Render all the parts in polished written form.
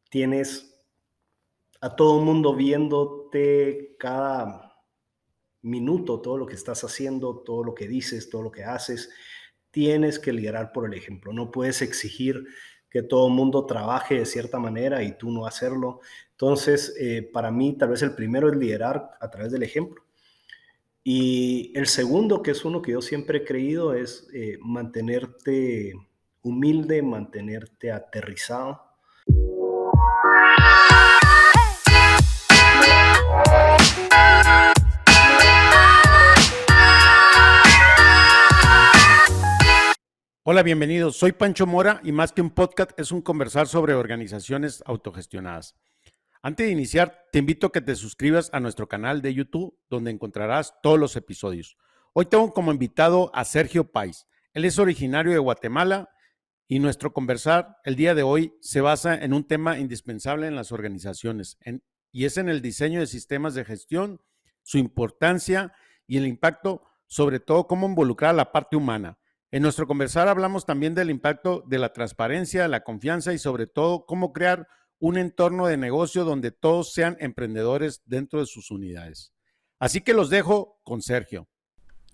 tienes a todo el mundo viéndote cada minuto, todo lo que estás haciendo, todo lo que dices, todo lo que haces. Tienes que liderar por el ejemplo. No puedes exigir que todo el mundo trabaje de cierta manera y tú no hacerlo. Entonces, para mí, tal vez el primero es liderar a través del ejemplo. Y el segundo, que es uno que yo siempre he creído, es mantenerte humilde, mantenerte aterrizado. Hola, bienvenidos. Soy Pancho Mora y más que un podcast es un conversar sobre organizaciones autogestionadas. Antes de iniciar, te invito a que te suscribas a nuestro canal de YouTube, donde encontrarás todos los episodios. Hoy tengo como invitado a Sergio Pais. Él es originario de Guatemala y nuestro conversar el día de hoy se basa en un tema indispensable en las organizaciones y es en el diseño de sistemas de gestión, su importancia y el impacto, sobre todo cómo involucrar a la parte humana. En nuestro conversar hablamos también del impacto de la transparencia, la confianza y sobre todo cómo crear un entorno de negocio donde todos sean emprendedores dentro de sus unidades. Así que los dejo con Sergio.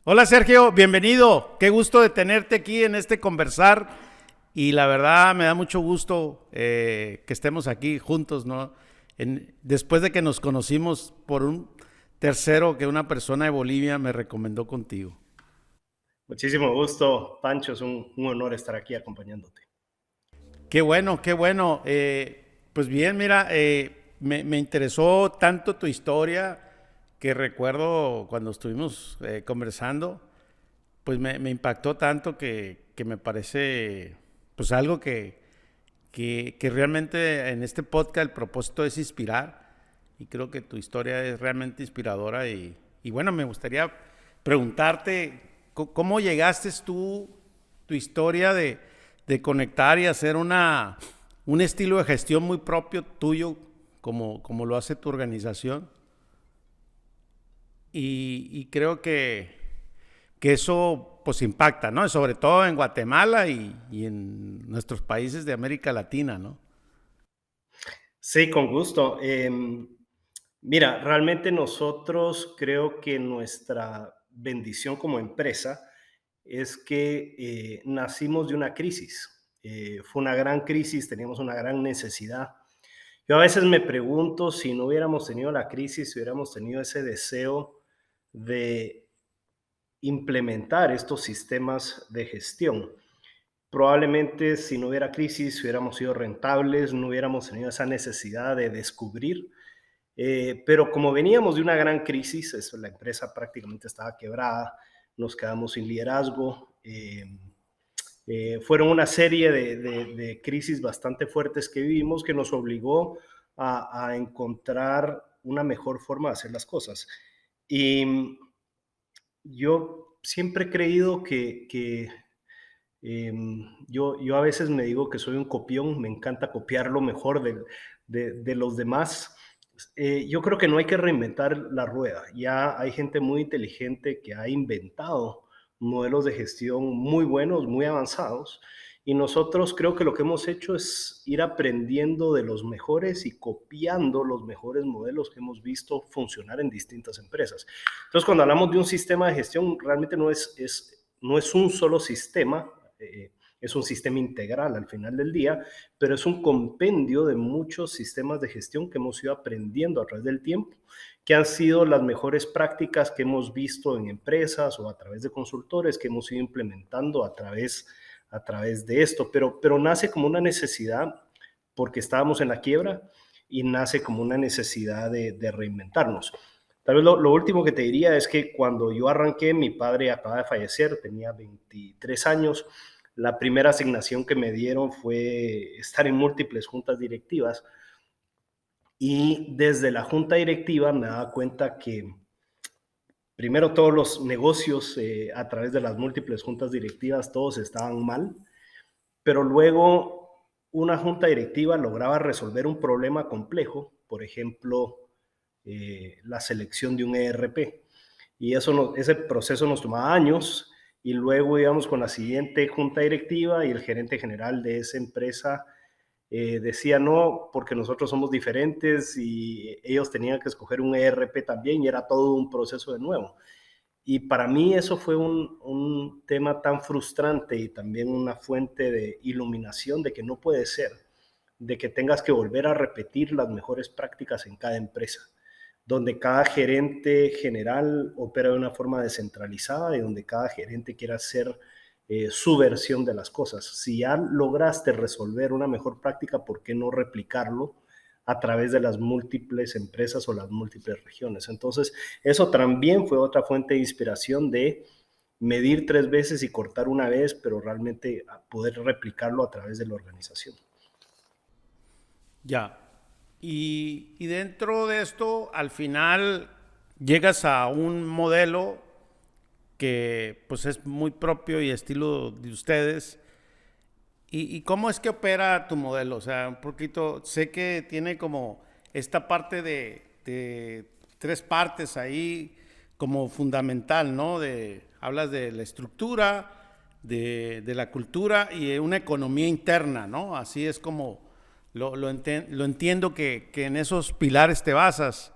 Hola Sergio, bienvenido. Qué gusto de tenerte aquí en este conversar y la verdad me da mucho gusto que estemos aquí juntos, ¿no? Después de que nos conocimos por un tercero que una persona de Bolivia me recomendó contigo. Muchísimo gusto, Pancho. Es un honor estar aquí acompañándote. Qué bueno, qué bueno. Pues bien, mira, me interesó tanto tu historia que recuerdo cuando estuvimos conversando, pues me impactó tanto que me parece pues algo que realmente en este podcast el propósito es inspirar y creo que tu historia es realmente inspiradora y bueno, me gustaría preguntarte cómo llegaste tú, tu historia de conectar y hacer un estilo de gestión muy propio tuyo como lo hace tu organización y creo que eso pues impacta, ¿no? Sobre todo en Guatemala y en nuestros países de América Latina, ¿no? Sí, con gusto. Mira, realmente nosotros creo que nuestra bendición como empresa es que nacimos de una crisis. Fue una gran crisis, teníamos una gran necesidad. Yo a veces me pregunto si no hubiéramos tenido la crisis, si hubiéramos tenido ese deseo de implementar estos sistemas de gestión. Probablemente si no hubiera crisis, hubiéramos sido rentables, no hubiéramos tenido esa necesidad de descubrir. Pero como veníamos de una gran crisis, la empresa prácticamente estaba quebrada, nos quedamos sin liderazgo. Fueron una serie de crisis bastante fuertes que vivimos que nos obligó a encontrar una mejor forma de hacer las cosas. Y yo siempre he creído que yo a veces me digo que soy un copión, me encanta copiar lo mejor de los demás. Yo creo que no hay que reinventar la rueda. Ya hay gente muy inteligente que ha inventado modelos de gestión muy buenos, muy avanzados. Y nosotros creo que lo que hemos hecho es ir aprendiendo de los mejores y copiando los mejores modelos que hemos visto funcionar en distintas empresas. Entonces, cuando hablamos de un sistema de gestión, realmente no es un solo sistema, es un sistema integral al final del día, pero es un compendio de muchos sistemas de gestión que hemos ido aprendiendo a través del tiempo, que han sido las mejores prácticas que hemos visto en empresas o a través de consultores que hemos ido implementando a través de esto, pero nace como una necesidad porque estábamos en la quiebra y nace como una necesidad de reinventarnos. Tal vez lo último que te diría es que cuando yo arranqué, mi padre acaba de fallecer, tenía 23 años. La primera asignación que me dieron fue estar en múltiples juntas directivas y desde la junta directiva me daba cuenta que primero todos los negocios a través de las múltiples juntas directivas, todos estaban mal, pero luego una junta directiva lograba resolver un problema complejo, por ejemplo, la selección de un ERP. Y ese proceso nos tomaba años y luego íbamos con la siguiente junta directiva y el gerente general de esa empresa decía no, porque nosotros somos diferentes y ellos tenían que escoger un ERP también y era todo un proceso de nuevo. Y para mí eso fue un tema tan frustrante y también una fuente de iluminación de que no puede ser, de que tengas que volver a repetir las mejores prácticas en cada empresa, donde cada gerente general opera de una forma descentralizada y donde cada gerente quiera hacer su versión de las cosas. Si ya lograste resolver una mejor práctica, ¿por qué no replicarlo a través de las múltiples empresas o las múltiples regiones? Entonces, eso también fue otra fuente de inspiración de medir 3 veces y cortar una vez, pero realmente poder replicarlo a través de la organización. Ya. Y dentro de esto, al final llegas a un modelo que pues es muy propio y estilo de ustedes. ¿Y cómo es que opera tu modelo? O sea, un poquito, sé que tiene como esta parte de tres partes ahí como fundamental, ¿no? Hablas de la estructura, de la cultura y de una economía interna, ¿no? Así es como lo entiendo que en esos pilares te basas.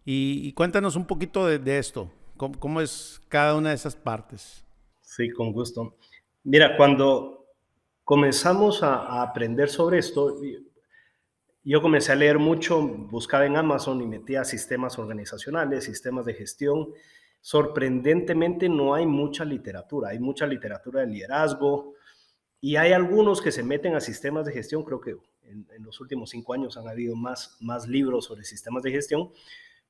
Y cuéntanos un poquito de esto, cómo es cada una de esas partes. Sí, con gusto. Mira, cuando comenzamos a aprender sobre esto, yo comencé a leer mucho, buscaba en Amazon y metía sistemas organizacionales, sistemas de gestión. Sorprendentemente no hay mucha literatura, hay mucha literatura de liderazgo y hay algunos que se meten a sistemas de gestión. Creo que en los últimos 5 años han habido más libros sobre sistemas de gestión,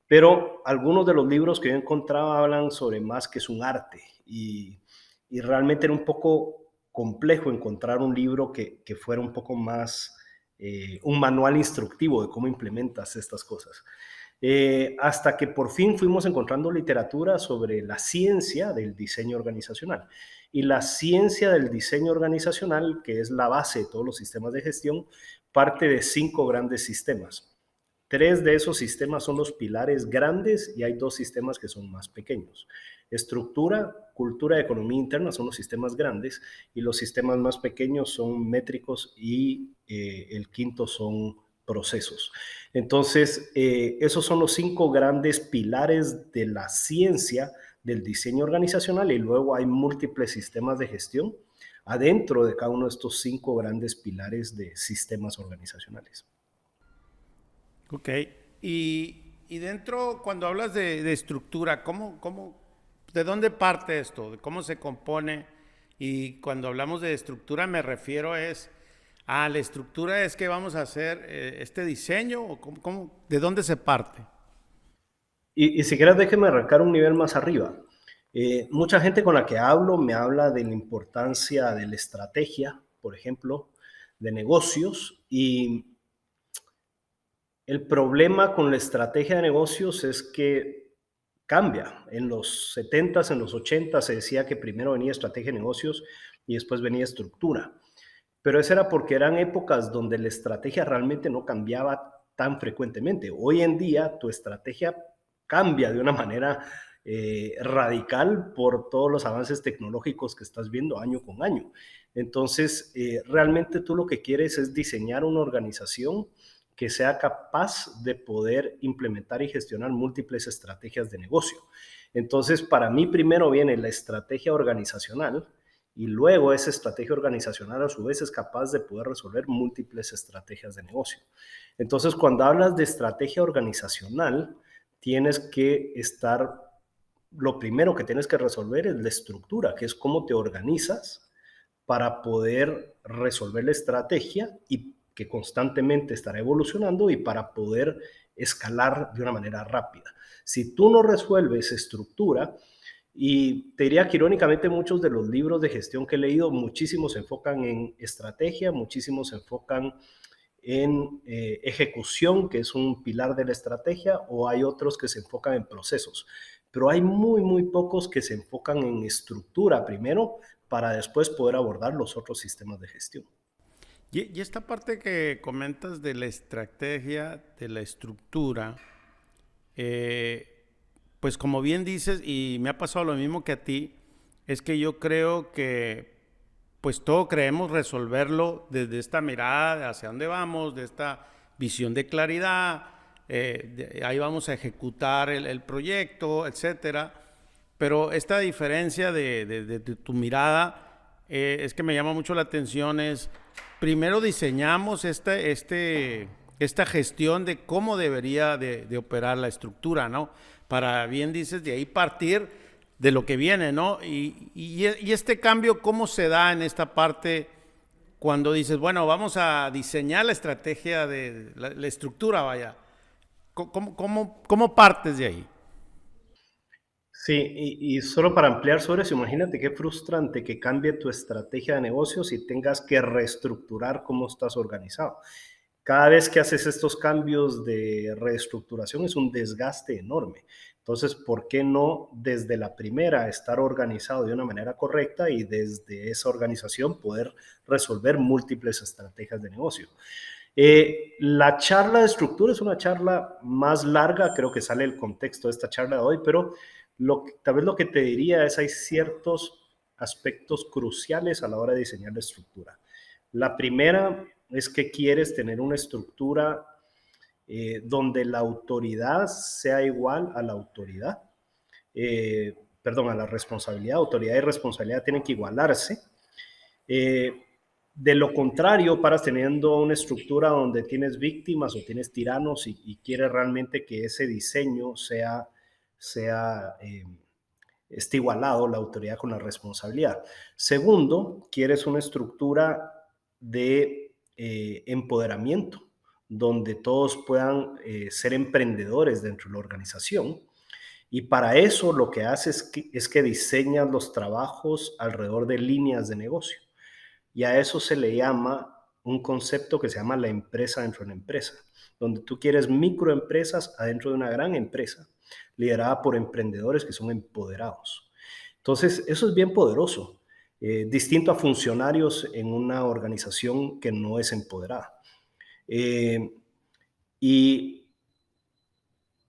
pero algunos de los libros que yo encontraba hablan sobre más que es un arte y realmente era un poco complejo encontrar un libro que fuera un poco más un manual instructivo de cómo implementas estas cosas. Hasta que por fin fuimos encontrando literatura sobre la ciencia del diseño organizacional. Y la ciencia del diseño organizacional, que es la base de todos los sistemas de gestión, parte de 5 grandes sistemas. 3 de esos sistemas son los pilares grandes y hay 2 sistemas que son más pequeños. Estructura, cultura y economía interna son los sistemas grandes y los sistemas más pequeños son métricos y el quinto son procesos. Entonces, esos son los 5 grandes pilares de la ciencia del diseño organizacional y luego hay múltiples sistemas de gestión adentro de cada uno de estos 5 grandes pilares de sistemas organizacionales. Ok. Y dentro, cuando hablas de estructura, de dónde parte esto? ¿De cómo se compone? Y cuando hablamos de estructura me refiero la estructura es que vamos a hacer este diseño, o ¿de dónde se parte? Y si quieres, déjeme arrancar un nivel más arriba. Mucha gente con la que hablo me habla de la importancia de la estrategia, por ejemplo, de negocios. Y el problema con la estrategia de negocios es que cambia. En los 70s, en los 80s se decía que primero venía estrategia de negocios y después venía estructura. Pero eso era porque eran épocas donde la estrategia realmente no cambiaba tan frecuentemente. Hoy en día tu estrategia cambia de una manera radical por todos los avances tecnológicos que estás viendo año con año. Entonces, realmente tú lo que quieres es diseñar una organización que sea capaz de poder implementar y gestionar múltiples estrategias de negocio. Entonces, para mí primero viene la estrategia organizacional, y luego esa estrategia organizacional a su vez es capaz de poder resolver múltiples estrategias de negocio. Entonces, cuando hablas de estrategia organizacional, tienes que estar, lo primero que tienes que resolver es la estructura, que es cómo te organizas para poder resolver la estrategia y que constantemente estará evolucionando y para poder escalar de una manera rápida. Si tú no resuelves estructura, y te diría que irónicamente muchos de los libros de gestión que he leído, muchísimos se enfocan en estrategia, muchísimos se enfocan en ejecución, que es un pilar de la estrategia, o hay otros que se enfocan en procesos. Pero hay muy pocos que se enfocan en estructura primero para después poder abordar los otros sistemas de gestión. Y esta parte que comentas de la estrategia, de la estructura, pues como bien dices, y me ha pasado lo mismo que a ti, es que yo creo que pues todo creemos resolverlo desde esta mirada de hacia dónde vamos, de esta visión de claridad, ahí vamos a ejecutar el proyecto, etcétera. Pero esta diferencia de tu mirada es que me llama mucho la atención, es primero diseñamos esta gestión de cómo debería de operar la estructura, ¿no? Para, bien dices, de ahí partir de lo que viene, ¿no? Y este cambio, ¿cómo se da en esta parte cuando dices, bueno, vamos a diseñar la estrategia de la estructura, vaya? ¿Cómo partes de ahí? Sí, y solo para ampliar sobre eso, imagínate qué frustrante que cambie tu estrategia de negocios y tengas que reestructurar cómo estás organizado. Cada vez que haces estos cambios de reestructuración es un desgaste enorme. Entonces, ¿por qué no desde la primera estar organizado de una manera correcta y desde esa organización poder resolver múltiples estrategias de negocio? La charla de estructura es una charla más larga, creo que sale el contexto de esta charla de hoy, pero tal vez lo que te diría es hay ciertos aspectos cruciales a la hora de diseñar la estructura. La primera es que quieres tener una estructura donde la autoridad sea igual a la autoridad, perdón, a la responsabilidad. Autoridad y responsabilidad tienen que igualarse. Eh, de lo contrario, paras teniendo una estructura donde tienes víctimas o tienes tiranos y quieres realmente que ese diseño esté igualado la autoridad con la responsabilidad. Segundo, quieres una estructura de empoderamiento, donde todos puedan ser emprendedores dentro de la organización. Y para eso lo que haces es que diseñas los trabajos alrededor de líneas de negocio. Y a eso se le llama un concepto que se llama la empresa dentro de una empresa, donde tú quieres microempresas adentro de una gran empresa, liderada por emprendedores que son empoderados. Entonces, eso es bien poderoso, distinto a funcionarios en una organización que no es empoderada. Eh, y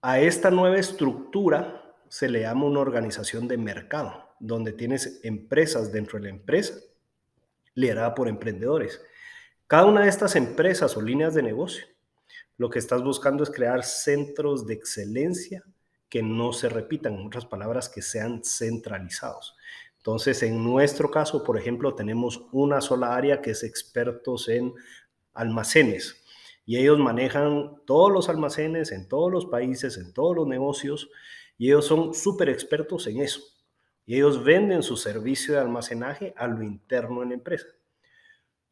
a esta nueva estructura se le llama una organización de mercado, donde tienes empresas dentro de la empresa liderada por emprendedores. Cada una de estas empresas o líneas de negocio, lo que estás buscando es crear centros de excelencia que no se repitan, en otras palabras, que sean centralizados. Entonces, en nuestro caso, por ejemplo, tenemos una sola área que es expertos en almacenes y ellos manejan todos los almacenes en todos los países, en todos los negocios y ellos son súper expertos en eso. Y ellos venden su servicio de almacenaje a lo interno en la empresa.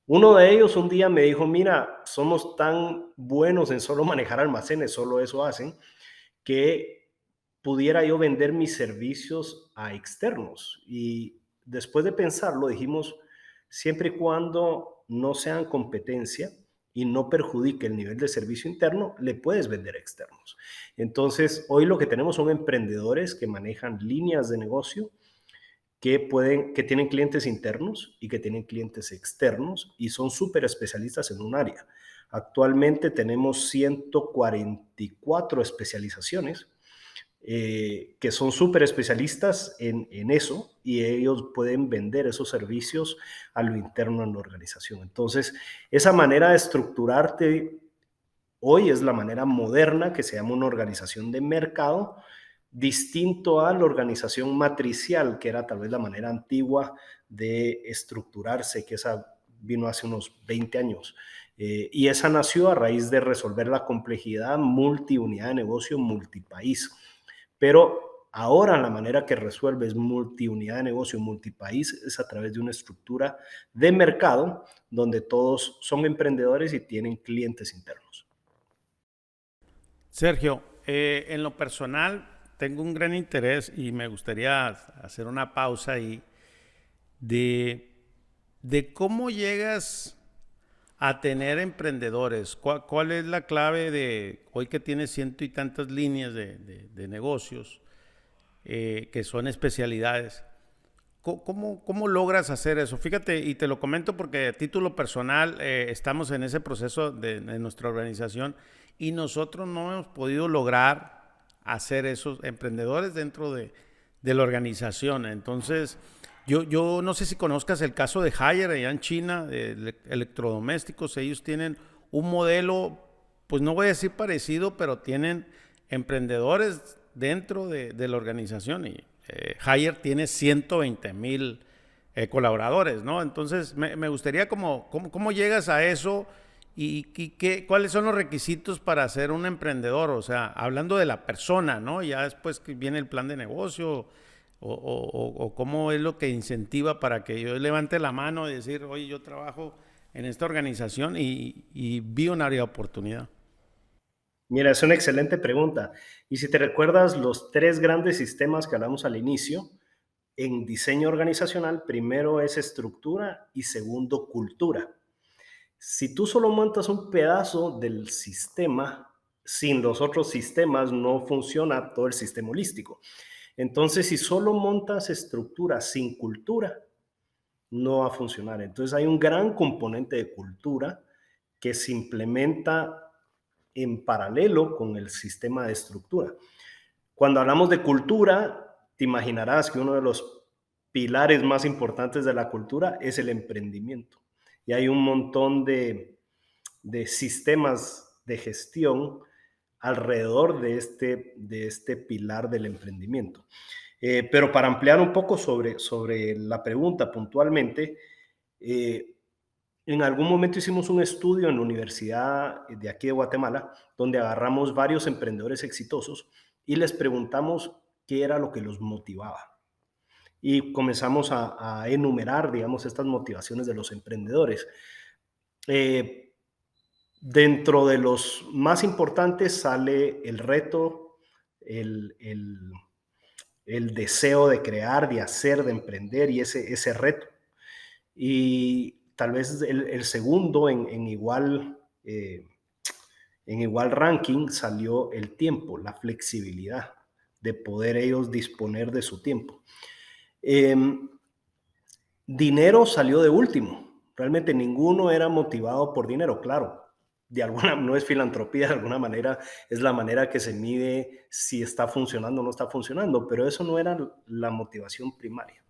Uno de ellos un día me dijo, mira, somos tan buenos en solo manejar almacenes, solo eso hacen, que pudiera yo vender mis servicios a externos. Y después de pensarlo, dijimos, siempre y cuando no sean competencia y no perjudique el nivel de servicio interno, le puedes vender a externos. Entonces, hoy lo que tenemos son emprendedores que manejan líneas de negocio que tienen clientes internos y que tienen clientes externos y son súper especialistas en un área. Actualmente tenemos 144 especializaciones que son súper especialistas en eso y ellos pueden vender esos servicios a lo interno en la organización. Entonces, esa manera de estructurarte hoy es la manera moderna que se llama una organización de mercado, distinto a la organización matricial, que era tal vez la manera antigua de estructurarse, que esa vino hace unos 20 años. Y esa nació a raíz de resolver la complejidad multiunidad de negocio, multipaís. Pero ahora la manera que resuelves multiunidad de negocio, multipaís, es a través de una estructura de mercado donde todos son emprendedores y tienen clientes internos. Sergio, en lo personal tengo un gran interés y me gustaría hacer una pausa ahí de, de cómo llegas a tener emprendedores. ¿Cuál es la clave de hoy que tienes ciento y tantas líneas de negocios que son especialidades? ¿Cómo logras hacer eso? Fíjate, y te lo comento porque a título personal estamos en ese proceso de nuestra organización y nosotros no hemos podido lograr hacer esos emprendedores dentro de la organización. Entonces, Yo no sé si conozcas el caso de Haier allá en China, de electrodomésticos. Ellos tienen un modelo, pues no voy a decir parecido, pero tienen emprendedores dentro de la organización. Y Haier tiene 120,000 colaboradores, ¿no? Entonces, me gustaría cómo llegas a eso y cuáles son los requisitos para ser un emprendedor. O sea, hablando de la persona, ¿no? Ya después que viene el plan de negocio o cómo es lo que incentiva para que yo levante la mano y decir, oye, yo trabajo en esta organización y vi un área de oportunidad. Mira, es una excelente pregunta. Y si te recuerdas los tres grandes sistemas que hablamos al inicio, en diseño organizacional, primero es estructura y segundo cultura. Si tú solo montas un pedazo del sistema, sin los otros sistemas no funciona todo el sistema holístico. Entonces, si solo montas estructura sin cultura, no va a funcionar. Entonces, hay un gran componente de cultura que se implementa en paralelo con el sistema de estructura. Cuando hablamos de cultura, te imaginarás que uno de los pilares más importantes de la cultura es el emprendimiento. Y hay un montón de sistemas de gestión alrededor de este pilar del emprendimiento. Pero para ampliar un poco sobre la pregunta puntualmente, eh, en algún momento hicimos un estudio en la universidad de aquí de Guatemala, donde agarramos varios emprendedores exitosos y les preguntamos qué era lo que los motivaba. Y comenzamos a enumerar, digamos, estas motivaciones de los emprendedores. Eh, Dentro de los más importantes sale el reto, el, el, el deseo de crear, de hacer, de emprender y ese reto. Y tal vez el segundo en igual ranking salió el tiempo, la flexibilidad de poder ellos disponer de su tiempo. Eh, Dinero salió de último. Realmente ninguno era motivado por dinero, claro. De alguna, no es filantropía, de alguna manera es la manera que se mide si está funcionando o no está funcionando, pero eso no era la motivación primaria.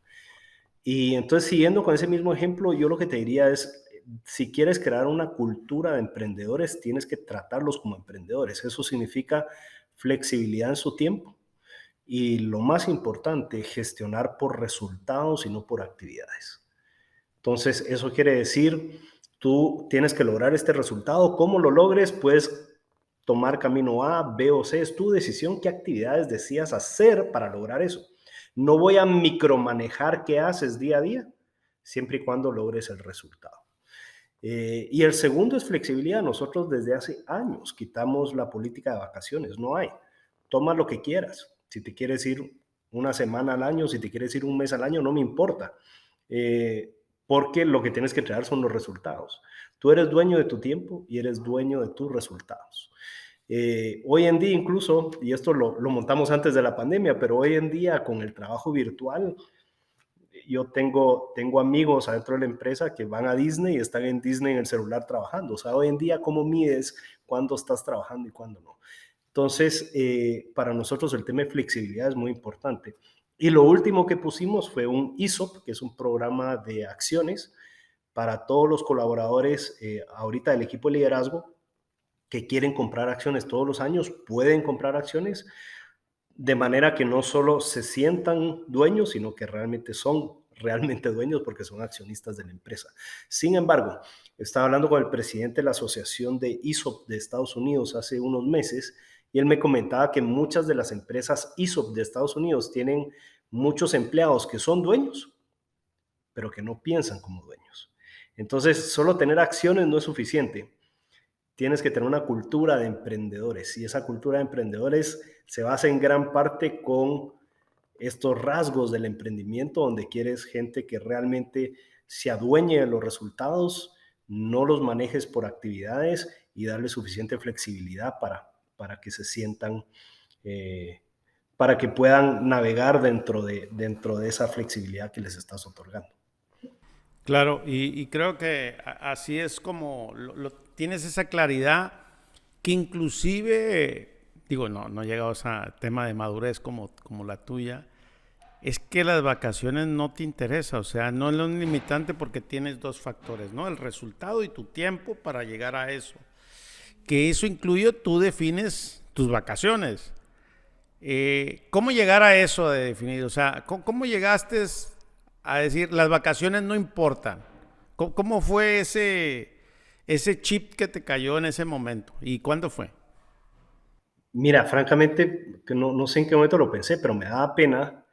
Y entonces, siguiendo con ese mismo ejemplo, yo lo que te diría es, si quieres crear una cultura de emprendedores, tienes que tratarlos como emprendedores. Eso significa flexibilidad en su tiempo y lo más importante, gestionar por resultados y no por actividades. Entonces, eso quiere decir, tú tienes que lograr este resultado. ¿Cómo lo logres? Puedes tomar camino A, B o C. Es tu decisión qué actividades deseas hacer para lograr eso. No voy a micromanejar qué haces día a día, siempre y cuando logres el resultado. Y el segundo es flexibilidad. Nosotros desde hace años quitamos la política de vacaciones. No hay. Toma lo que quieras. Si te quieres ir una semana al año, si te quieres ir un mes al año, no me importa. Porque lo que tienes que traer son los resultados. Tú eres dueño de tu tiempo y eres dueño de tus resultados. Hoy en día incluso, y esto lo montamos antes de la pandemia, pero hoy en día con el trabajo virtual, yo tengo amigos adentro de la empresa que van a Disney y están en Disney en el celular trabajando. O sea, hoy en día, ¿cómo mides cuándo estás trabajando y cuándo no? Entonces, para nosotros el tema de flexibilidad es muy importante. Y lo último que pusimos fue un ESOP, que es un programa de acciones para todos los colaboradores ahorita del equipo de liderazgo que quieren comprar acciones todos los años, pueden comprar acciones de manera que no solo se sientan dueños, sino que realmente son realmente dueños porque son accionistas de la empresa. Sin embargo, estaba hablando con el presidente de la Asociación de ESOP de Estados Unidos hace unos meses y él me comentaba que muchas de las empresas ESOP de Estados Unidos tienen muchos empleados que son dueños, pero que no piensan como dueños. Entonces, solo tener acciones no es suficiente. Tienes que tener una cultura de emprendedores y esa cultura de emprendedores se basa en gran parte con estos rasgos del emprendimiento donde quieres gente que realmente se adueñe de los resultados, no los manejes por actividades y darle suficiente flexibilidad para que se sientan, para que puedan navegar dentro de esa flexibilidad que les estás otorgando. Claro, y creo que así es como tienes esa claridad que inclusive, digo, no he llegado a ese tema de madurez como la tuya, es que las vacaciones no te interesa, o sea, no es un limitante porque tienes dos factores, ¿no? El resultado y tu tiempo para llegar a eso. Que eso incluye, tú defines tus vacaciones. ¿Cómo llegar a eso de definir? O sea, ¿cómo llegaste a decir las vacaciones no importan? ¿Cómo fue ese chip que te cayó en ese momento? ¿Y cuándo fue? Mira, francamente, que no sé en qué momento lo pensé, pero me daba pena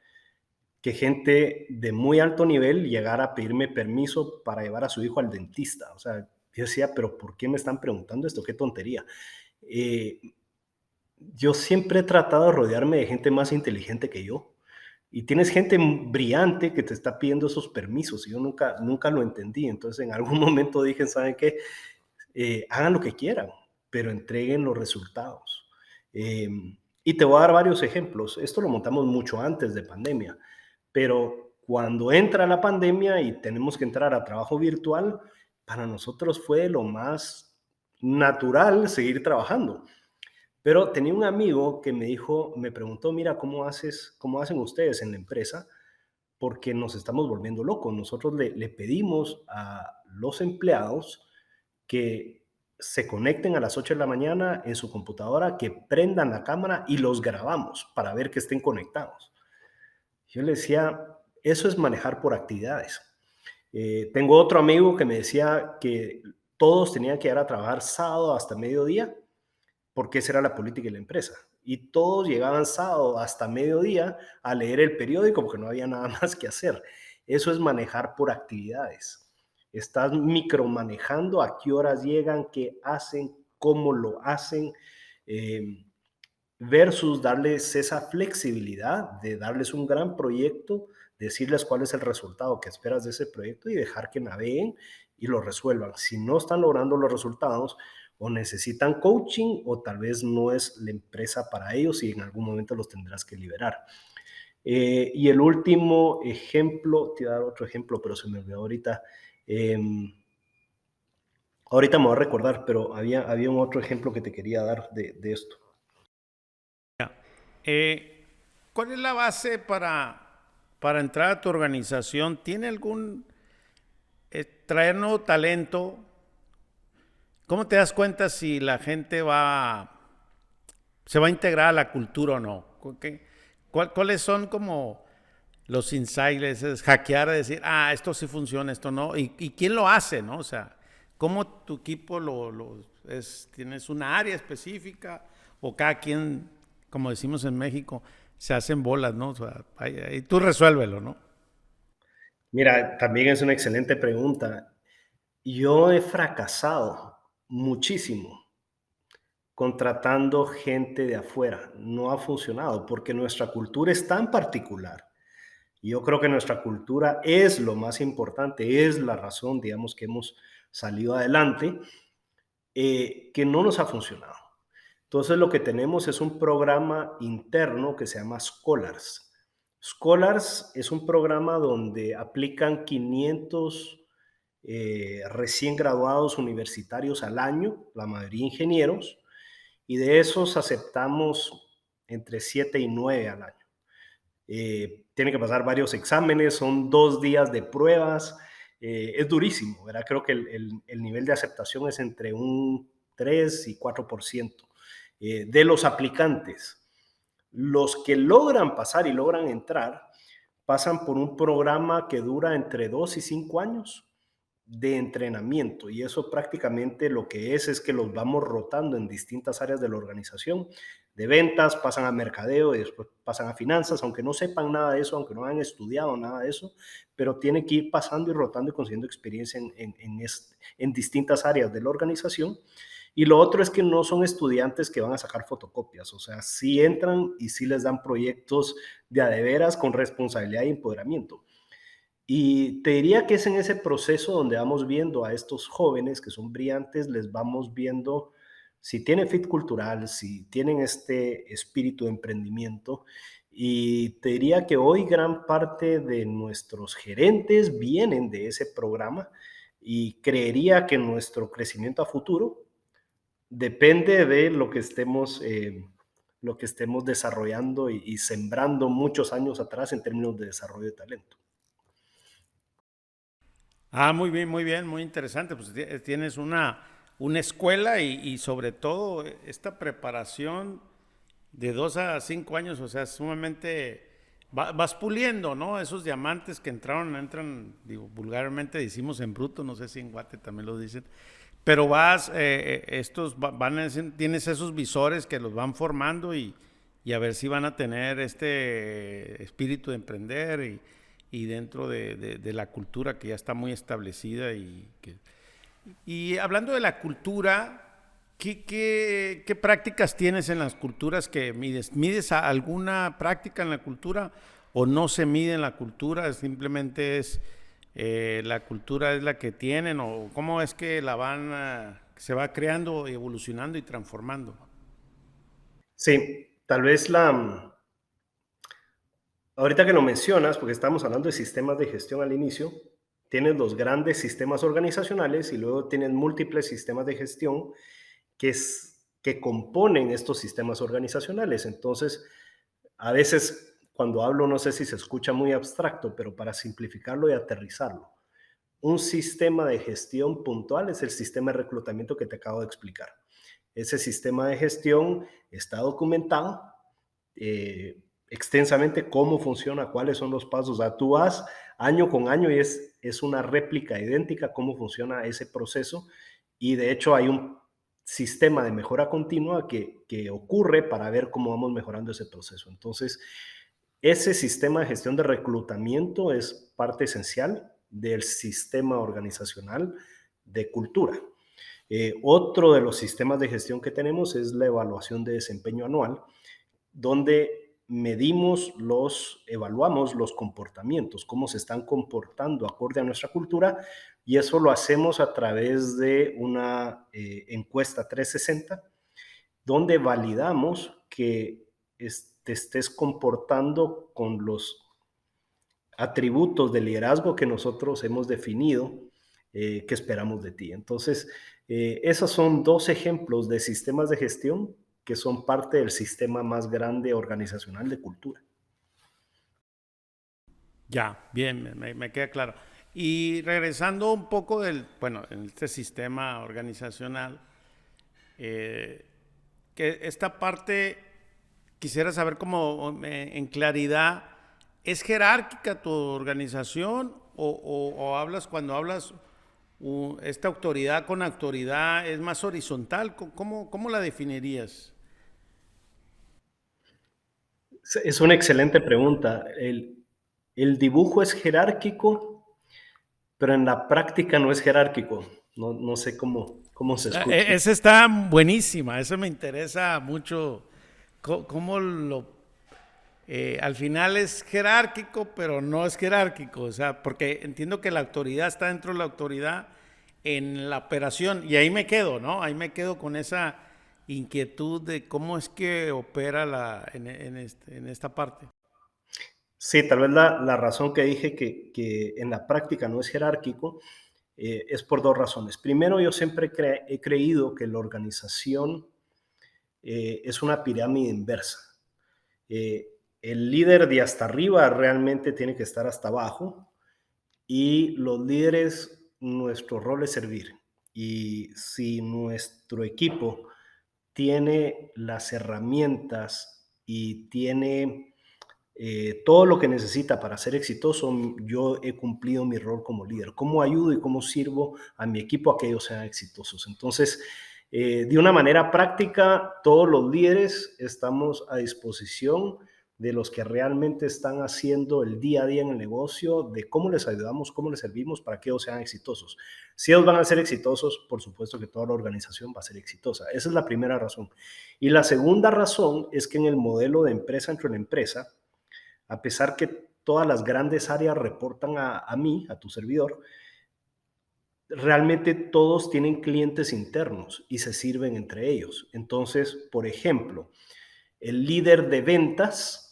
que gente de muy alto nivel llegara a pedirme permiso para llevar a su hijo al dentista. O sea, yo decía, pero ¿por qué me están preguntando esto? Qué tontería. Eh, yo siempre he tratado de rodearme de gente más inteligente que yo. Y tienes gente brillante que te está pidiendo esos permisos. Y yo nunca lo entendí. Entonces, en algún momento dije, ¿saben qué? Hagan lo que quieran, pero entreguen los resultados. Eh, y te voy a dar varios ejemplos. Esto lo montamos mucho antes de pandemia, pero cuando entra la pandemia y tenemos que entrar a trabajo virtual, para nosotros fue lo más natural seguir trabajando. Pero tenía un amigo que me dijo, me preguntó, mira, cómo hacen ustedes en la empresa? Porque nos estamos volviendo locos. Nosotros le pedimos a los empleados que se conecten a las 8 de la mañana en su computadora, que prendan la cámara y los grabamos para ver que estén conectados. Yo le decía, eso es manejar por actividades. Tengo otro amigo que me decía que todos tenían que ir a trabajar sábado hasta mediodía, porque esa era la política de la empresa. Y todos llegaban sábado hasta mediodía a leer el periódico porque no había nada más que hacer. Eso es manejar por actividades. Estás micromanejando a qué horas llegan, qué hacen, cómo lo hacen, eh, versus darles esa flexibilidad de darles un gran proyecto, decirles cuál es el resultado que esperas de ese proyecto y dejar que naveguen y lo resuelvan. Si no están logrando los resultados, o necesitan coaching o tal vez no es la empresa para ellos y en algún momento los tendrás que liberar. Y el último ejemplo, te voy a dar otro ejemplo, pero se me olvidó ahorita. Eh, ahorita me voy a recordar, pero había un otro ejemplo que te quería dar de esto. Eh, ¿Cuál es la base para entrar a tu organización? ¿Tiene algún traer nuevo talento? ¿Cómo te das cuenta si la gente se va a integrar a la cultura o no? ¿Cuáles son como los insights, es hackear, decir, esto sí funciona, esto no? ¿Y quién lo hace, no? O sea, ¿cómo tu equipo tienes una área específica o cada quien, como decimos en México, se hacen bolas, ¿no? O sea, ahí tú resuélvelo, ¿no? Mira, también es una excelente pregunta. Yo he fracasado muchísimo contratando gente de afuera. No ha funcionado porque nuestra cultura es tan particular. Y yo creo que nuestra cultura es lo más importante, es la razón, digamos, que hemos salido adelante, que no nos ha funcionado. Entonces lo que tenemos es un programa interno que se llama Scholars. Scholars es un programa donde aplican 500 recién graduados universitarios al año, la mayoría ingenieros, y de esos aceptamos entre 7 y 9 al año. Tiene que pasar varios exámenes, son 2 días de pruebas, es durísimo, ¿verdad? Creo que el nivel de aceptación es entre un 3 y 4% de los aplicantes. Los que logran pasar y logran entrar, pasan por un programa que dura entre 2 y 5 años de entrenamiento y eso prácticamente lo que es que los vamos rotando en distintas áreas de la organización, de ventas, pasan a mercadeo y después pasan a finanzas, aunque no sepan nada de eso, aunque no hayan estudiado nada de eso, pero tienen que ir pasando y rotando y consiguiendo experiencia en distintas áreas de la organización. Y lo otro es que no son estudiantes que van a sacar fotocopias, o sea, sí entran y sí les dan proyectos de a de veras con responsabilidad y empoderamiento. Y te diría que es en ese proceso donde vamos viendo a estos jóvenes que son brillantes, les vamos viendo si tienen fit cultural, si tienen este espíritu de emprendimiento. Y te diría que hoy gran parte de nuestros gerentes vienen de ese programa y creería que nuestro crecimiento a futuro depende de lo que estemos, lo que estemos desarrollando y sembrando muchos años atrás en términos de desarrollo de talento. Ah, muy bien, muy interesante. Pues tienes una escuela y sobre todo esta preparación de 2 a 5 años, o sea, sumamente vas puliendo, ¿no? Esos diamantes que entran, digo, vulgarmente decimos en bruto, no sé si en Guate también lo dicen, pero tienes esos visores que los van formando y a ver si van a tener este espíritu de emprender y dentro de la cultura que ya está muy establecida y hablando de la cultura, ¿qué prácticas tienes en las culturas que mides? ¿Mides alguna práctica en la cultura o no se mide en la cultura? Simplemente es la cultura es la que tienen o cómo es que se va creando, evolucionando y transformando. Sí, tal vez ahorita que lo mencionas, porque estamos hablando de sistemas de gestión al inicio, tienes los grandes sistemas organizacionales y luego tienes múltiples sistemas de gestión que componen estos sistemas organizacionales. Entonces, a veces cuando hablo, no sé si se escucha muy abstracto, pero para simplificarlo y aterrizarlo, un sistema de gestión puntual es el sistema de reclutamiento que te acabo de explicar. Ese sistema de gestión está documentado extensamente cómo funciona, cuáles son los pasos. O sea, tú vas año con año y es una réplica idéntica cómo funciona ese proceso. Y de hecho hay un sistema de mejora continua que ocurre para ver cómo vamos mejorando ese proceso. Entonces, ese sistema de gestión de reclutamiento es parte esencial del sistema organizacional de cultura. Otro de los sistemas de gestión que tenemos es la evaluación de desempeño anual, donde evaluamos los comportamientos, cómo se están comportando acorde a nuestra cultura, y eso lo hacemos a través de una encuesta 360, donde validamos que te estés comportando con los atributos de liderazgo que nosotros hemos definido que esperamos de ti. Entonces, esos son dos ejemplos de sistemas de gestión que son parte del sistema más grande organizacional de cultura. Ya, bien, me queda claro. Y regresando un poco bueno, en este sistema organizacional, eh, que esta parte quisiera saber como en claridad, ¿es jerárquica tu organización o hablas cuando hablas esta autoridad con autoridad es más horizontal? ¿Cómo la definirías? Es una excelente pregunta. El dibujo es jerárquico, pero en la práctica no es jerárquico. No sé cómo se escucha. Esa está buenísima, eso me interesa mucho. ¿Cómo al final es jerárquico, pero no es jerárquico? O sea, porque entiendo que la autoridad está dentro de la autoridad en la operación, y ahí me quedo, ¿no? Ahí me quedo con esa inquietud de cómo es que opera en esta parte. Sí, tal vez la razón que dije que en la práctica no es jerárquico es por dos razones. Primero, yo siempre he creído que la organización es una pirámide inversa. Eh, el líder de hasta arriba realmente tiene que estar hasta abajo y los líderes, nuestro rol es servir. Y si nuestro equipo tiene las herramientas y tiene todo lo que necesita para ser exitoso, yo he cumplido mi rol como líder. ¿Cómo ayudo y cómo sirvo a mi equipo a que ellos sean exitosos? Entonces, de una manera práctica, todos los líderes estamos a disposición de los que realmente están haciendo el día a día en el negocio, de cómo les ayudamos, cómo les servimos para que ellos sean exitosos. Si ellos van a ser exitosos, por supuesto que toda la organización va a ser exitosa. Esa es la primera razón. Y la segunda razón es que en el modelo de empresa entre la empresa, a pesar que todas las grandes áreas reportan a mí, a tu servidor, realmente todos tienen clientes internos y se sirven entre ellos. Entonces, por ejemplo, el líder de ventas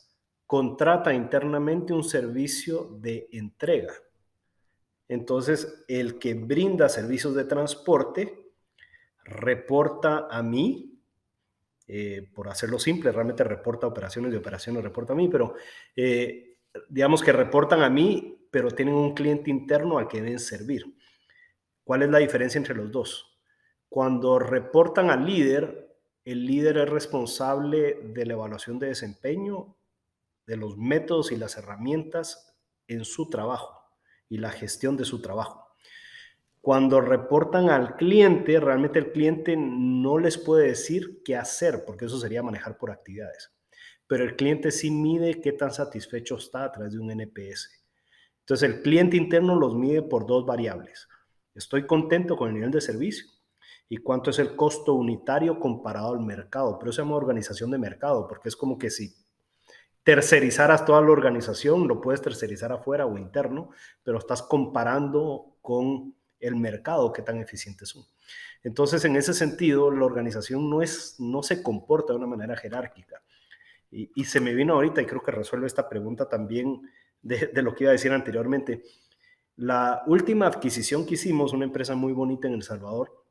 contrata internamente un servicio de entrega. Entonces, el que brinda servicios de transporte reporta a mí por hacerlo simple, realmente reporta operaciones, de operaciones reporta a mí, pero digamos que reportan a mí, pero tienen un cliente interno al que deben servir. ¿Cuál es la diferencia entre los dos? Cuando reportan al líder, el líder es responsable de la evaluación de desempeño, de los métodos y las herramientas en su trabajo y la gestión de su trabajo. Cuando reportan al cliente, realmente el cliente no les puede decir qué hacer, porque eso sería manejar por actividades. Pero el cliente sí mide qué tan satisfecho está a través de un NPS. Entonces, el cliente interno los mide por dos variables. Estoy contento con el nivel de servicio y cuánto es el costo unitario comparado al mercado. Pero eso se llama organización de mercado, porque es como que si tercerizaras toda la organización, lo puedes tercerizar afuera o interno, pero estás comparando con el mercado, qué tan eficientes son. Entonces, en ese sentido, la organización no se comporta de una manera jerárquica. Y se me vino ahorita, y creo que resuelve esta pregunta también de lo que iba a decir anteriormente. La última adquisición que hicimos, una empresa muy bonita en El Salvador,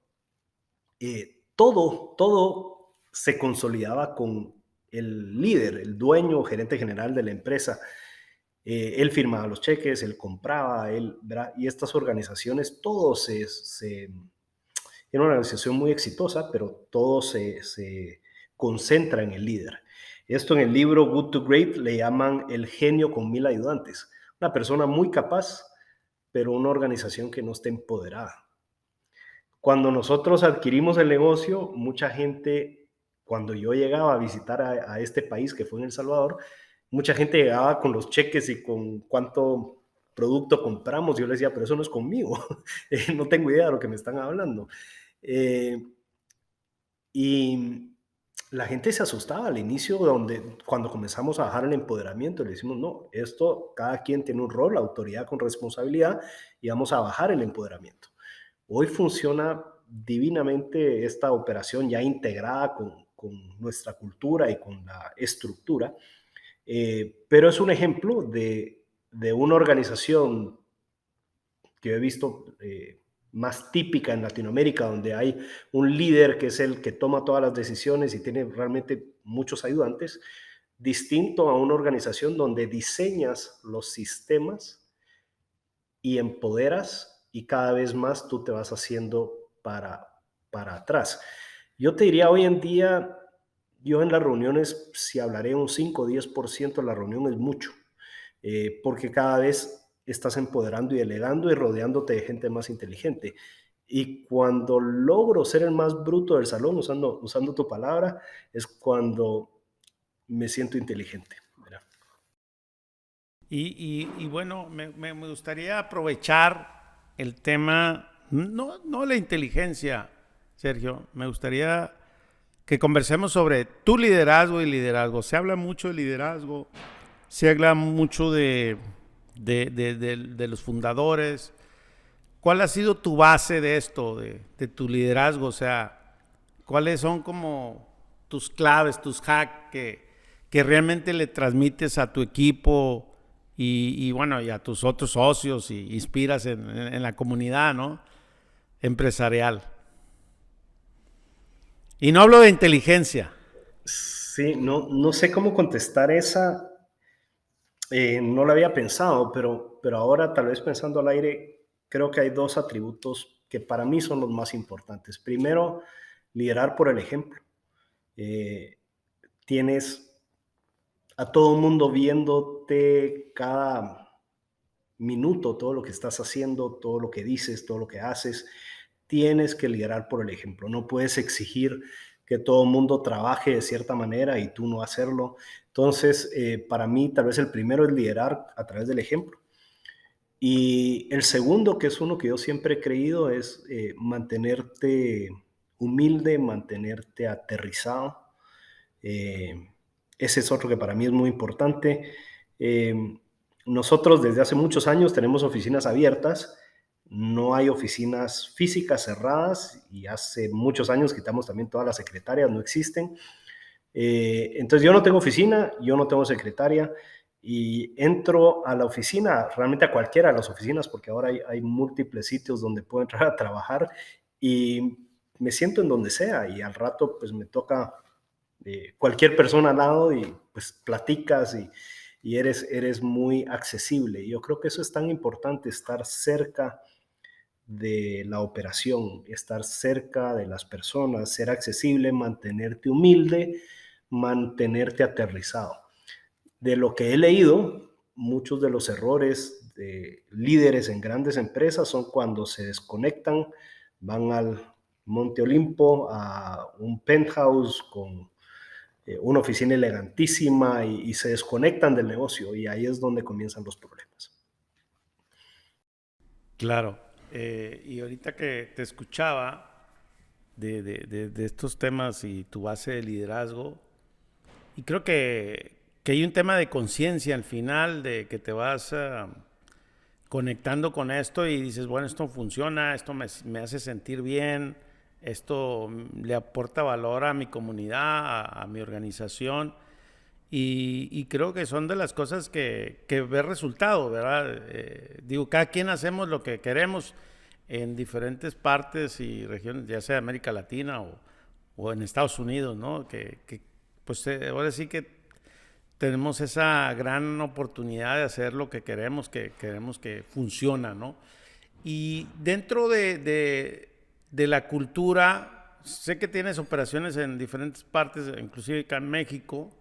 todo se consolidaba con el líder, el dueño o gerente general de la empresa. Él firmaba los cheques, él compraba, ¿verdad? Y estas organizaciones, era una organización muy exitosa, pero todo se concentra en el líder. Esto en el libro Good to Great le llaman el genio con 1000 ayudantes. Una persona muy capaz, pero una organización que no está empoderada. Cuando nosotros adquirimos el negocio, mucha gente, cuando yo llegaba a visitar a este país, que fue en El Salvador, mucha gente llegaba con los cheques y con cuánto producto compramos. Yo les decía, pero eso no es conmigo, no tengo idea de lo que me están hablando. Eh, y la gente se asustaba al inicio, cuando comenzamos a bajar el empoderamiento, le decimos, no, esto, cada quien tiene un rol, autoridad con responsabilidad, y vamos a bajar el empoderamiento. Hoy funciona divinamente esta operación ya integrada con nuestra cultura y con la estructura, pero es un ejemplo de una organización que he visto más típica en Latinoamérica, donde hay un líder que es el que toma todas las decisiones y tiene realmente muchos ayudantes, distinto a una organización donde diseñas los sistemas y empoderas y cada vez más tú te vas haciendo para atrás. Yo te diría hoy en día, yo en las reuniones, si hablaré un 5 o 10% de la reunión es mucho, porque cada vez estás empoderando y delegando y rodeándote de gente más inteligente. Y cuando logro ser el más bruto del salón, usando tu palabra, es cuando me siento inteligente. ¿Verdad? Y bueno, me gustaría aprovechar el tema, no la inteligencia, Sergio, me gustaría que conversemos sobre tu liderazgo y liderazgo. Se habla mucho de liderazgo, se habla mucho de los fundadores. ¿Cuál ha sido tu base de esto, de tu liderazgo? O sea, ¿cuáles son como tus claves, tus hacks que realmente le transmites a tu equipo y bueno, y a tus otros socios y inspiras en la comunidad, ¿no? Empresarial. Y no hablo de inteligencia. Sí, no sé cómo contestar esa. No lo había pensado, pero ahora tal vez pensando al aire, creo que hay dos atributos que para mí son los más importantes. Primero, liderar por el ejemplo. Eh, Tienes a todo el mundo viéndote cada minuto, todo lo que estás haciendo, todo lo que dices, todo lo que haces. Tienes que liderar por el ejemplo. No puedes exigir que todo el mundo trabaje de cierta manera y tú no hacerlo. Entonces, para mí, tal vez el primero es liderar a través del ejemplo. Y el segundo, que es uno que yo siempre he creído, es mantenerte humilde, mantenerte aterrizado. Eh, Ese es otro que para mí es muy importante. Eh, Nosotros desde hace muchos años tenemos oficinas abiertas, no hay oficinas físicas cerradas y hace muchos años quitamos también todas las secretarias, no existen. Entonces yo no tengo oficina, yo no tengo secretaria y entro a la oficina, realmente a cualquiera de las oficinas, porque ahora hay múltiples sitios donde puedo entrar a trabajar y me siento en donde sea y al rato pues me toca cualquier persona al lado y pues platicas y eres muy accesible. Yo creo que eso es tan importante, estar cerca de la operación, estar cerca de las personas, ser accesible, mantenerte humilde, mantenerte aterrizado. De lo que he leído, muchos de los errores de líderes en grandes empresas son cuando se desconectan, van al Monte Olimpo, a un penthouse con una oficina elegantísima y se desconectan del negocio y ahí es donde comienzan los problemas. Claro. Y ahorita que te escuchaba de estos temas y tu base de liderazgo, y creo que hay un tema de conciencia al final, de que te vas conectando con esto y dices, bueno, esto funciona, esto me hace sentir bien, esto le aporta valor a mi comunidad, a mi organización. Y creo que son de las cosas que ver resultado, ¿verdad? Digo, cada quien hacemos lo que queremos en diferentes partes y regiones, ya sea de América Latina o en Estados Unidos, ¿no? Pues ahora sí que tenemos esa gran oportunidad de hacer lo que queremos que funciona, ¿no? Y dentro de la cultura, sé que tienes operaciones en diferentes partes, inclusive acá en México.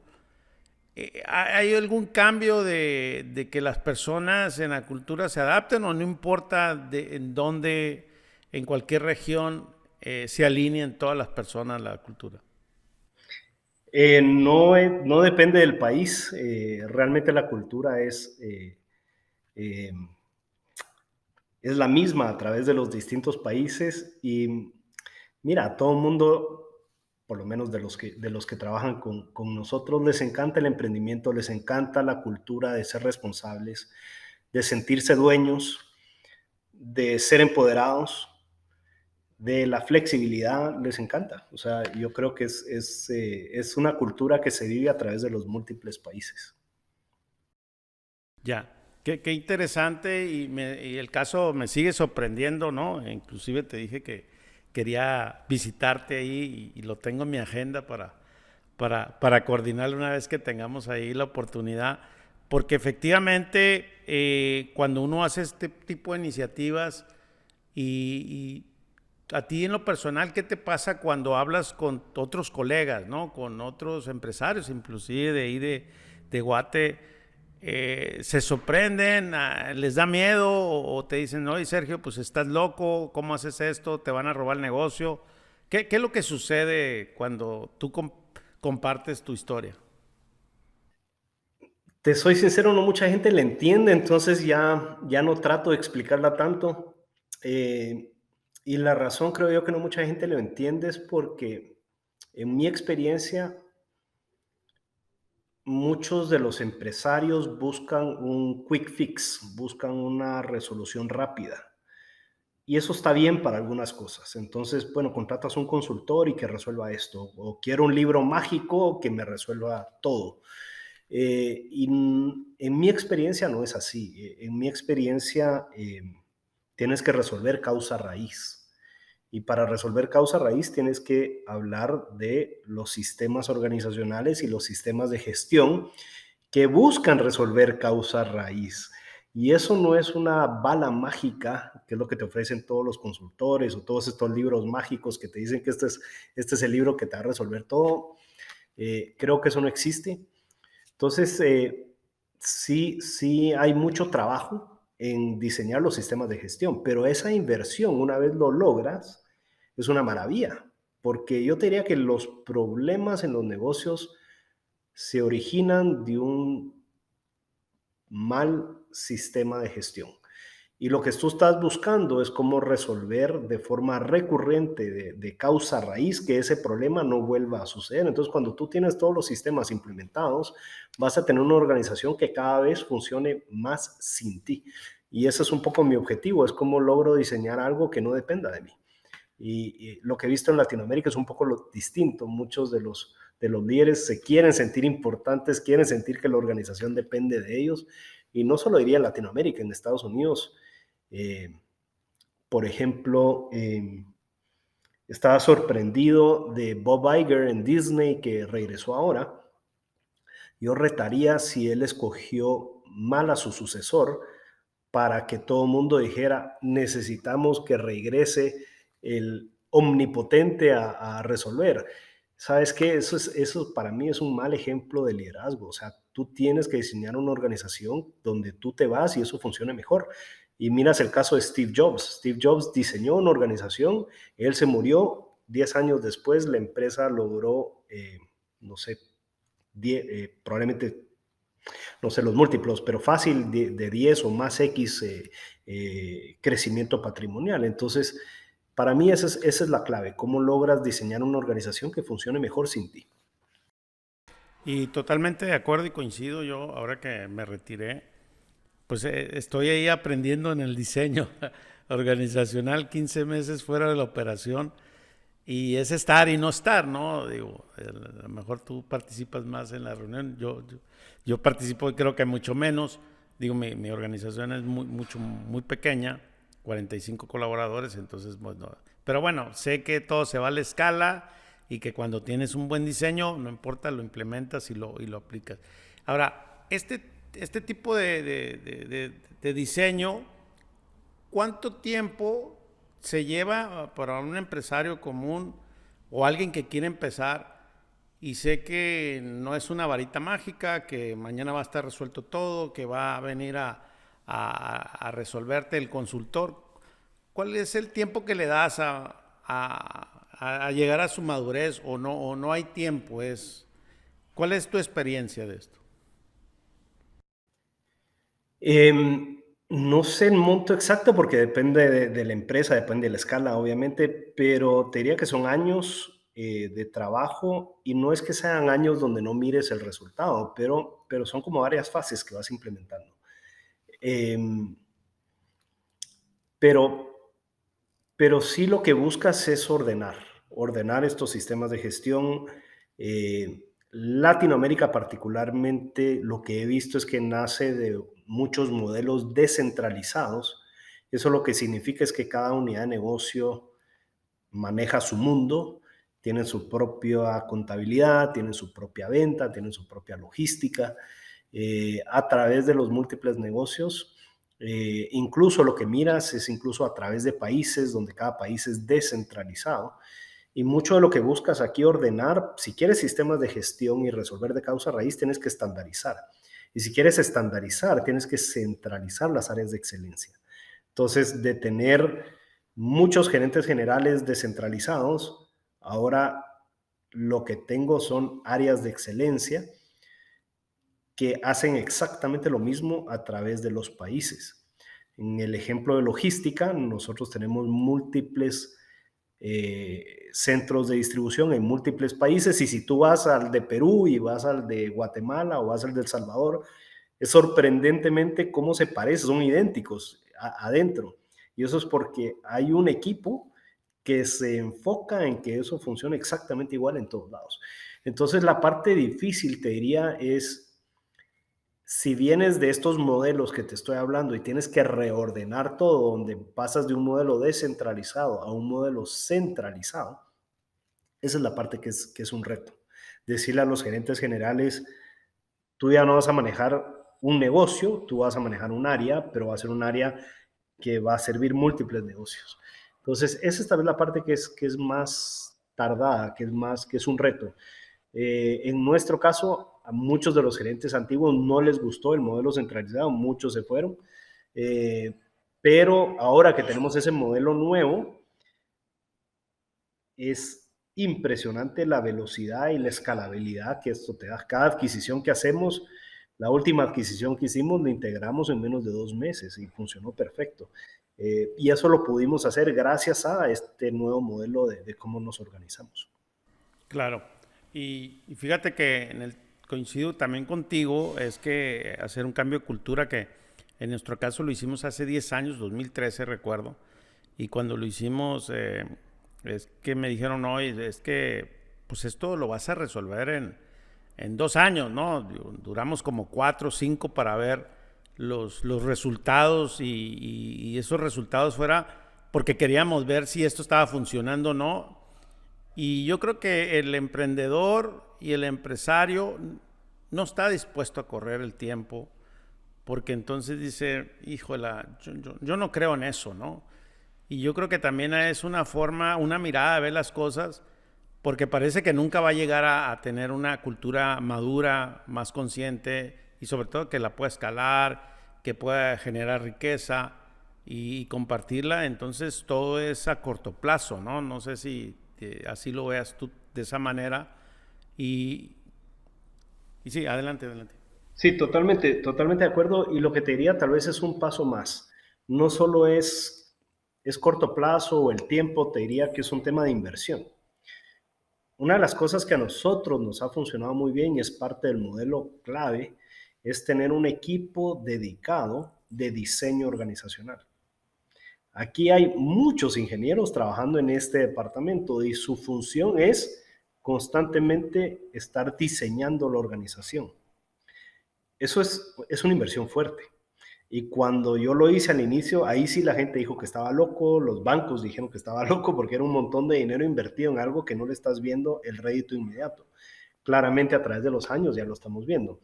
¿Hay algún cambio de que las personas en la cultura se adapten o no importa en dónde, en cualquier región, se alineen todas las personas a la cultura? No depende del país, realmente la cultura eh, es la misma a través de los distintos países y mira, a todo el mundo, por lo menos de los que trabajan con nosotros, les encanta el emprendimiento, les encanta la cultura de ser responsables, de sentirse dueños, de ser empoderados, de la flexibilidad, les encanta. O sea, yo creo que es una cultura que se vive a través de los múltiples países. Ya, qué interesante y el caso me sigue sorprendiendo, ¿no? Inclusive te dije que quería visitarte ahí y lo tengo en mi agenda para coordinar una vez que tengamos ahí la oportunidad, porque efectivamente cuando uno hace este tipo de iniciativas y a ti en lo personal, ¿qué te pasa cuando hablas con otros colegas, ¿no? Con otros empresarios, inclusive de ahí de Guate? Se sorprenden, les da miedo o te dicen, oye Sergio, pues estás loco, ¿cómo haces esto? Te van a robar el negocio. ¿Qué es lo que sucede cuando tú compartes tu historia? Te soy sincero, no mucha gente le entiende, entonces ya no trato de explicarla tanto. Eh, y la razón creo yo que no mucha gente lo entiende es porque en mi experiencia muchos de los empresarios buscan un quick fix, buscan una resolución rápida. Y eso está bien para algunas cosas. Entonces, bueno, contratas un consultor y que resuelva esto. O quiero un libro mágico que me resuelva todo. En mi experiencia no es así. En mi experiencia tienes que resolver causa raíz. Y para resolver causa raíz tienes que hablar de los sistemas organizacionales y los sistemas de gestión que buscan resolver causa raíz. Y eso no es una bala mágica, que es lo que te ofrecen todos los consultores o todos estos libros mágicos que te dicen que este es el libro que te va a resolver todo. Creo que eso no existe. Entonces, sí hay mucho trabajo en diseñar los sistemas de gestión, pero esa inversión, una vez lo logras, es una maravilla, porque yo te diría que los problemas en los negocios se originan de un mal sistema de gestión. Y lo que tú estás buscando es cómo resolver de forma recurrente, de causa raíz, que ese problema no vuelva a suceder. Entonces, cuando tú tienes todos los sistemas implementados, vas a tener una organización que cada vez funcione más sin ti. Y ese es un poco mi objetivo, es cómo logro diseñar algo que no dependa de mí. Y lo que he visto en Latinoamérica es un poco lo distinto. Muchos de los líderes se quieren sentir importantes, quieren sentir que la organización depende de ellos. Y no solo diría en Latinoamérica, en Estados Unidos, eh, por ejemplo, Estaba sorprendido de Bob Iger en Disney, que regresó ahora. Yo retaría si él escogió mal a su sucesor para que todo el mundo dijera, necesitamos que regrese el omnipotente a resolver. ¿Sabes qué? Eso para mí es un mal ejemplo de liderazgo. O sea, tú tienes que diseñar una organización donde tú te vas y eso funcione mejor. Y miras el caso de Steve Jobs. Steve Jobs diseñó una organización, él se murió, 10 años después la empresa logró, no sé, probablemente no sé los múltiplos, pero fácil de 10 o más X crecimiento patrimonial. Entonces, para mí esa es la clave, cómo logras diseñar una organización que funcione mejor sin ti. Y totalmente de acuerdo y coincido yo, ahora que me retiré, pues estoy ahí aprendiendo en el diseño organizacional, 15 meses fuera de la operación, y es estar y no estar, ¿no? Digo, a lo mejor tú participas más en la reunión, yo participo creo que mucho menos. Digo, mi organización es muy pequeña, 45 colaboradores, entonces, bueno, pero bueno, sé que todo se va a la escala y que cuando tienes un buen diseño, no importa, lo implementas y lo aplicas. Ahora, este tipo de diseño, ¿cuánto tiempo se lleva para un empresario común o alguien que quiere empezar? Y sé que no es una varita mágica, que mañana va a estar resuelto todo, que va a venir a resolverte el consultor. ¿Cuál es el tiempo que le das a llegar a su madurez o no hay tiempo? ¿Cuál es tu experiencia de esto? No sé el monto exacto porque depende de la empresa, depende de la escala, obviamente, pero te diría que son años de trabajo y no es que sean años donde no mires el resultado, pero son como varias fases que vas implementando. Em, pero, pero sí lo que buscas es ordenar estos sistemas de gestión. Latinoamérica particularmente, lo que he visto es que nace de muchos modelos descentralizados. Eso lo que significa es que cada unidad de negocio maneja su mundo, tienen su propia contabilidad, tienen su propia venta, tienen su propia logística, a través de los múltiples negocios. Incluso lo que miras es incluso a través de países, donde cada país es descentralizado. Y mucho de lo que buscas aquí ordenar, si quieres sistemas de gestión y resolver de causa a raíz, tienes que estandarizar. Y si quieres estandarizar, tienes que centralizar las áreas de excelencia. Entonces, de tener muchos gerentes generales descentralizados, ahora lo que tengo son áreas de excelencia que hacen exactamente lo mismo a través de los países. En el ejemplo de logística, nosotros tenemos múltiples centros de distribución en múltiples países y si tú vas al de Perú y vas al de Guatemala o vas al de El Salvador, es sorprendentemente cómo se parecen, son idénticos adentro. Y eso es porque hay un equipo que se enfoca en que eso funcione exactamente igual en todos lados. Entonces la parte difícil, te diría, es si vienes de estos modelos que te estoy hablando y tienes que reordenar todo, donde pasas de un modelo descentralizado a un modelo centralizado, esa es la parte que es un reto. Decirle a los gerentes generales, tú ya no vas a manejar un negocio, tú vas a manejar un área, pero va a ser un área que va a servir múltiples negocios. Entonces, esa es también la parte que es más tardada, que es un reto. En nuestro caso, a muchos de los gerentes antiguos no les gustó el modelo centralizado, muchos se fueron, eh, pero ahora que tenemos ese modelo nuevo, es impresionante la velocidad y la escalabilidad que esto te da. Cada adquisición que hacemos, la última adquisición que hicimos, la integramos en menos de 2 meses y funcionó perfecto. Y eso lo pudimos hacer gracias a este nuevo modelo de cómo nos organizamos. Claro. Y fíjate que coincido también contigo, es que hacer un cambio de cultura que en nuestro caso lo hicimos hace 10 años, 2013 recuerdo, y cuando lo hicimos es que me dijeron, no, es que pues esto lo vas a resolver en 2 años, ¿no? Duramos como 4 o 5 para ver los resultados y esos resultados fuera porque queríamos ver si esto estaba funcionando o no. Y yo creo que el emprendedor y el empresario no está dispuesto a correr el tiempo porque entonces dice, híjole, yo no creo en eso, ¿no? Y yo creo que también es una forma, una mirada de ver las cosas, porque parece que nunca va a llegar a tener una cultura madura, más consciente y sobre todo que la pueda escalar, que pueda generar riqueza y compartirla. Entonces todo es a corto plazo, ¿no? No sé si así lo veas tú de esa manera. Y, y sí, adelante, adelante. Sí, totalmente, totalmente de acuerdo. Y lo que te diría tal vez es un paso más. No solo es corto plazo o el tiempo, te diría que es un tema de inversión. Una de las cosas que a nosotros nos ha funcionado muy bien y es parte del modelo clave es tener un equipo dedicado de diseño organizacional. Aquí hay muchos ingenieros trabajando en este departamento y su función es constantemente estar diseñando la organización. Eso es una inversión fuerte. Y cuando yo lo hice al inicio, ahí sí la gente dijo que estaba loco, los bancos dijeron que estaba loco porque era un montón de dinero invertido en algo que no le estás viendo el rédito inmediato. Claramente a través de los años ya lo estamos viendo.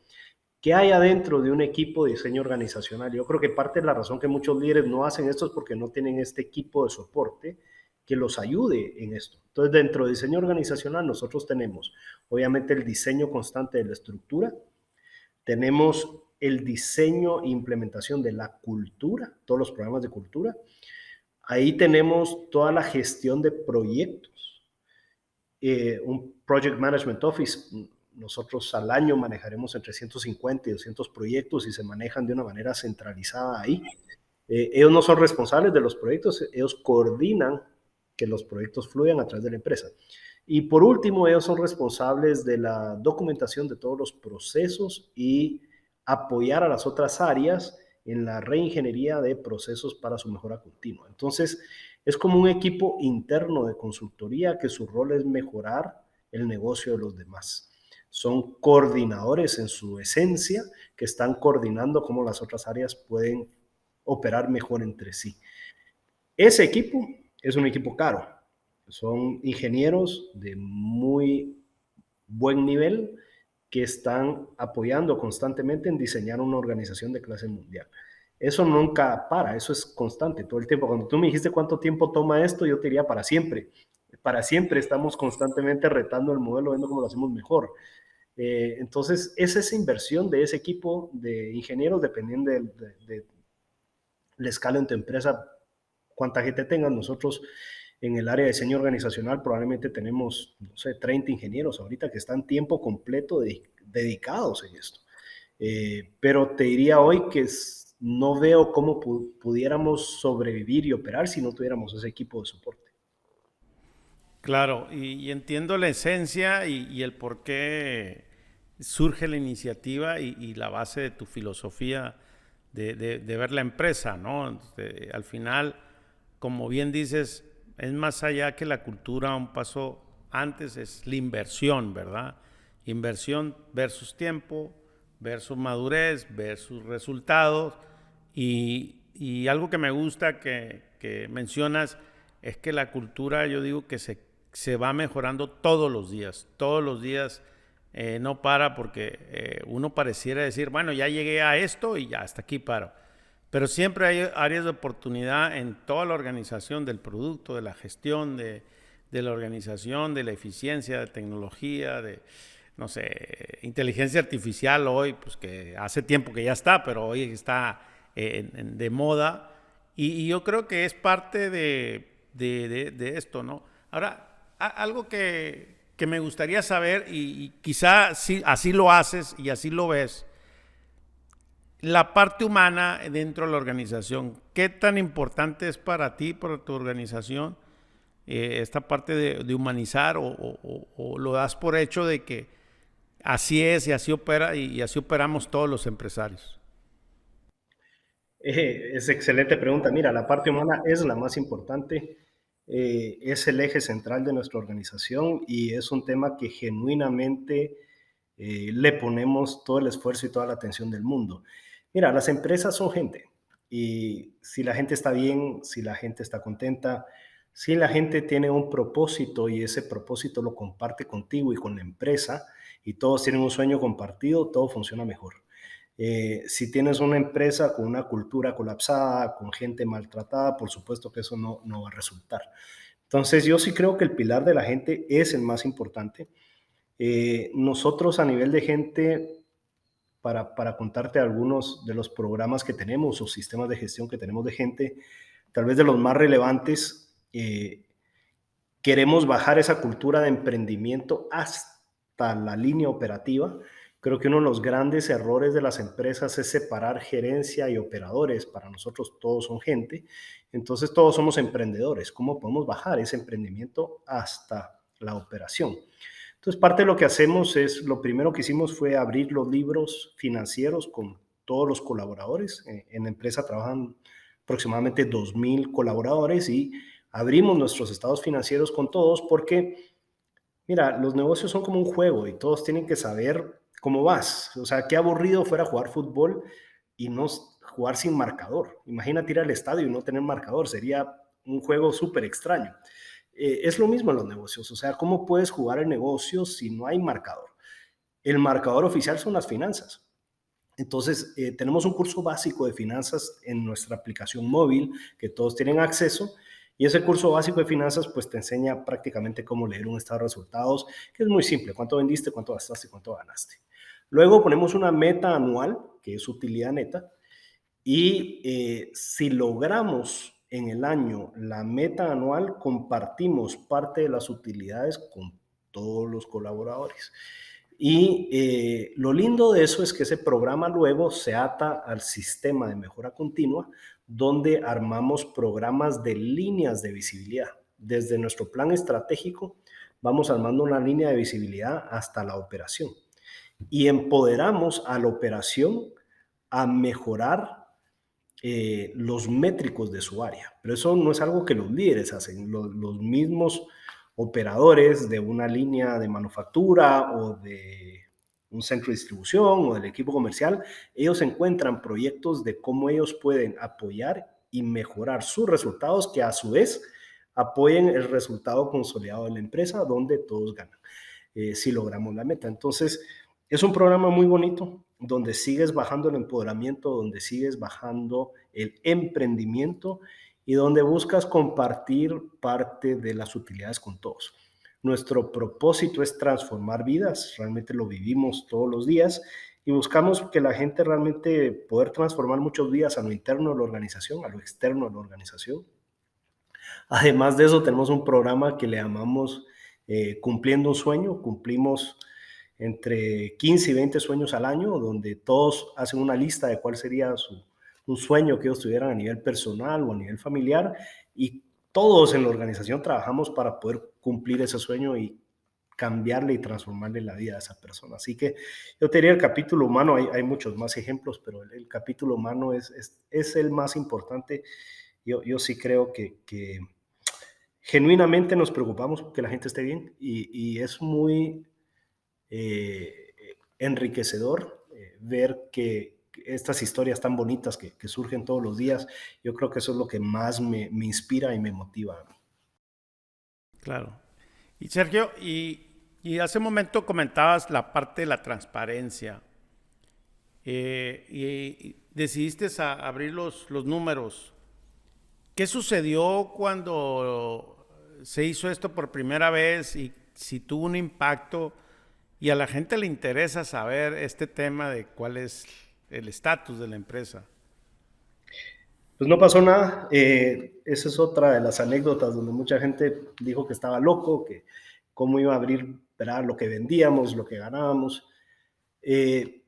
¿Qué hay adentro de un equipo de diseño organizacional? Yo creo que parte de la razón que muchos líderes no hacen esto es porque no tienen este equipo de soporte que los ayude en esto. Entonces, dentro de diseño organizacional nosotros tenemos, obviamente, el diseño constante de la estructura, tenemos el diseño e implementación de la cultura, todos los programas de cultura. Ahí tenemos toda la gestión de proyectos. Un Project Management Office, nosotros al año manejaremos entre 150 y 200 proyectos y se manejan de una manera centralizada ahí. Ellos no son responsables de los proyectos, ellos coordinan que los proyectos fluyan a través de la empresa. Y por último, ellos son responsables de la documentación de todos los procesos y apoyar a las otras áreas en la reingeniería de procesos para su mejora continua. Entonces, es como un equipo interno de consultoría que su rol es mejorar el negocio de los demás. Son coordinadores en su esencia que están coordinando cómo las otras áreas pueden operar mejor entre sí. Ese equipo es un equipo caro. Son ingenieros de muy buen nivel que están apoyando constantemente en diseñar una organización de clase mundial. Eso nunca para, eso es constante todo el tiempo. Cuando tú me dijiste cuánto tiempo toma esto, yo te diría para siempre. Para siempre estamos constantemente retando el modelo, viendo cómo lo hacemos mejor. Entonces, es esa inversión de ese equipo de ingenieros, dependiendo de la escala en tu empresa, cuánta gente tengan. Nosotros en el área de diseño organizacional probablemente tenemos, no sé, 30 ingenieros ahorita que están tiempo completo dedicados en esto. Pero te diría hoy que no veo cómo pudiéramos sobrevivir y operar si no tuviéramos ese equipo de soporte. Claro, y entiendo la esencia y el por qué surge la iniciativa y la base de tu filosofía de ver la empresa, ¿no? Al final, como bien dices, es más allá que la cultura, un paso antes es la inversión, ¿verdad? Inversión versus tiempo, versus madurez, versus resultados. Y algo que me gusta que mencionas es que la cultura, yo digo que se va mejorando todos los días no para porque uno pareciera decir, bueno, ya llegué a esto y ya hasta aquí paro. Pero siempre hay áreas de oportunidad en toda la organización del producto, de la gestión, de la organización, de la eficiencia, de tecnología, de, no sé, inteligencia artificial hoy, pues que hace tiempo que ya está, pero hoy está de moda. Y yo creo que es parte de esto, ¿no? Ahora, algo que me gustaría saber, y quizá sí, así lo haces y así lo ves, la parte humana dentro de la organización, ¿qué tan importante es para ti, para tu organización, esta parte de humanizar o lo das por hecho de que así es y así opera y así operamos todos los empresarios? Es excelente pregunta. Mira, la parte humana es la más importante, es el eje central de nuestra organización y es un tema que genuinamente le ponemos todo el esfuerzo y toda la atención del mundo. Mira, las empresas son gente y si la gente está bien, si la gente está contenta, Si la gente tiene un propósito y ese propósito lo comparte contigo y con la empresa y todos tienen un sueño compartido, todo funciona mejor. Si tienes una empresa con una cultura colapsada, con gente maltratada, por supuesto que eso no va a resultar. Entonces, yo sí creo que el pilar de la gente es el más importante. Nosotros a nivel de gente, para contarte algunos de los programas que tenemos o sistemas de gestión que tenemos de gente, tal vez de los más relevantes, queremos bajar esa cultura de emprendimiento hasta la línea operativa. Creo que uno de los grandes errores de las empresas es separar gerencia y operadores. Para nosotros todos son gente, entonces todos somos emprendedores. ¿Cómo podemos bajar ese emprendimiento hasta la operación? Entonces, parte de lo que hacemos es, lo primero que hicimos fue abrir los libros financieros con todos los colaboradores. En la empresa trabajan aproximadamente 2,000 colaboradores y abrimos nuestros estados financieros con todos porque, mira, los negocios son como un juego y todos tienen que saber cómo vas. O sea, qué aburrido fuera jugar fútbol y no jugar sin marcador. Imagínate ir al estadio y no tener marcador, sería un juego súper extraño. Es lo mismo en los negocios, o sea, ¿cómo puedes jugar el negocio si no hay marcador? El marcador oficial son las finanzas. Entonces, tenemos un curso básico de finanzas en nuestra aplicación móvil que todos tienen acceso y ese curso básico de finanzas pues te enseña prácticamente cómo leer un estado de resultados, que es muy simple, cuánto vendiste, cuánto gastaste, cuánto ganaste. Luego ponemos una meta anual, que es utilidad neta, y si logramos en el año la meta anual, compartimos parte de las utilidades con todos los colaboradores. Y lo lindo de eso es que ese programa luego se ata al sistema de mejora continua, donde armamos programas de líneas de visibilidad. Desde nuestro plan estratégico, vamos armando una línea de visibilidad hasta la operación. Y empoderamos a la operación a mejorar los métricos de su área. Pero eso no es algo que los líderes hacen. Los mismos operadores de una línea de manufactura o de un centro de distribución o del equipo comercial, ellos encuentran proyectos de cómo ellos pueden apoyar y mejorar sus resultados que a su vez apoyen el resultado consolidado de la empresa donde todos ganan si logramos la meta. Entonces, es un programa muy bonito donde sigues bajando el empoderamiento, donde sigues bajando el emprendimiento y donde buscas compartir parte de las utilidades con todos. Nuestro propósito es transformar vidas, realmente lo vivimos todos los días y buscamos que la gente realmente poder transformar muchos días a lo interno de la organización, a lo externo de la organización. Además de eso, tenemos un programa que le llamamos Cumpliendo un Sueño. Cumplimos entre 15 y 20 sueños al año, donde todos hacen una lista de cuál sería un sueño que ellos tuvieran a nivel personal o a nivel familiar, y todos en la organización trabajamos para poder cumplir ese sueño y cambiarle y transformarle la vida a esa persona. Así que yo te diría el capítulo humano, hay muchos más ejemplos, pero el capítulo humano es el más importante. Yo sí creo que genuinamente nos preocupamos porque la gente esté bien y es muy enriquecedor ver que estas historias tan bonitas que surgen todos los días, yo creo que eso es lo que más me inspira y me motiva. Claro. Y Sergio, y hace un momento comentabas la parte de la transparencia. Y decidiste abrir los números. ¿Qué sucedió cuando se hizo esto por primera vez y si tuvo un impacto? Y a la gente le interesa saber este tema de cuál es el estatus de la empresa. Pues no pasó nada. Esa es otra de las anécdotas donde mucha gente dijo que estaba loco, que cómo iba a abrir, ¿verdad? Lo que vendíamos, lo que ganábamos. Eh,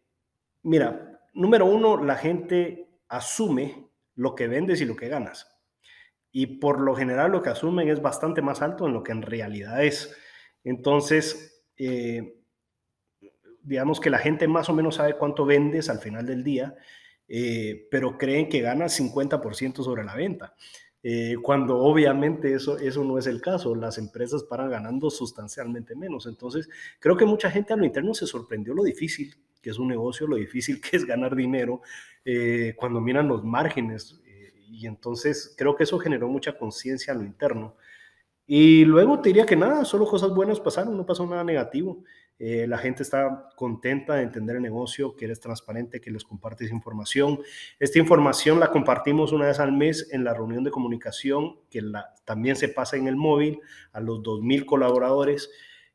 Mira, número uno, la gente asume lo que vendes y lo que ganas. Y por lo general lo que asumen es bastante más alto en lo que en realidad es. Entonces, digamos que la gente más o menos sabe cuánto vendes al final del día, pero creen que ganas 50% sobre la venta. Cuando obviamente eso no es el caso, las empresas paran ganando sustancialmente menos. Entonces, creo que mucha gente a lo interno se sorprendió lo difícil que es un negocio, lo difícil que es ganar dinero cuando miran los márgenes. Y entonces creo que eso generó mucha conciencia a lo interno Y luego te diría que nada, solo cosas buenas pasaron, no pasó nada negativo. La gente está contenta de entender el negocio, que eres transparente, que les compartes información. Esta información la compartimos una vez al mes en la reunión de comunicación, que también se pasa en el móvil a los 2,000 colaboradores.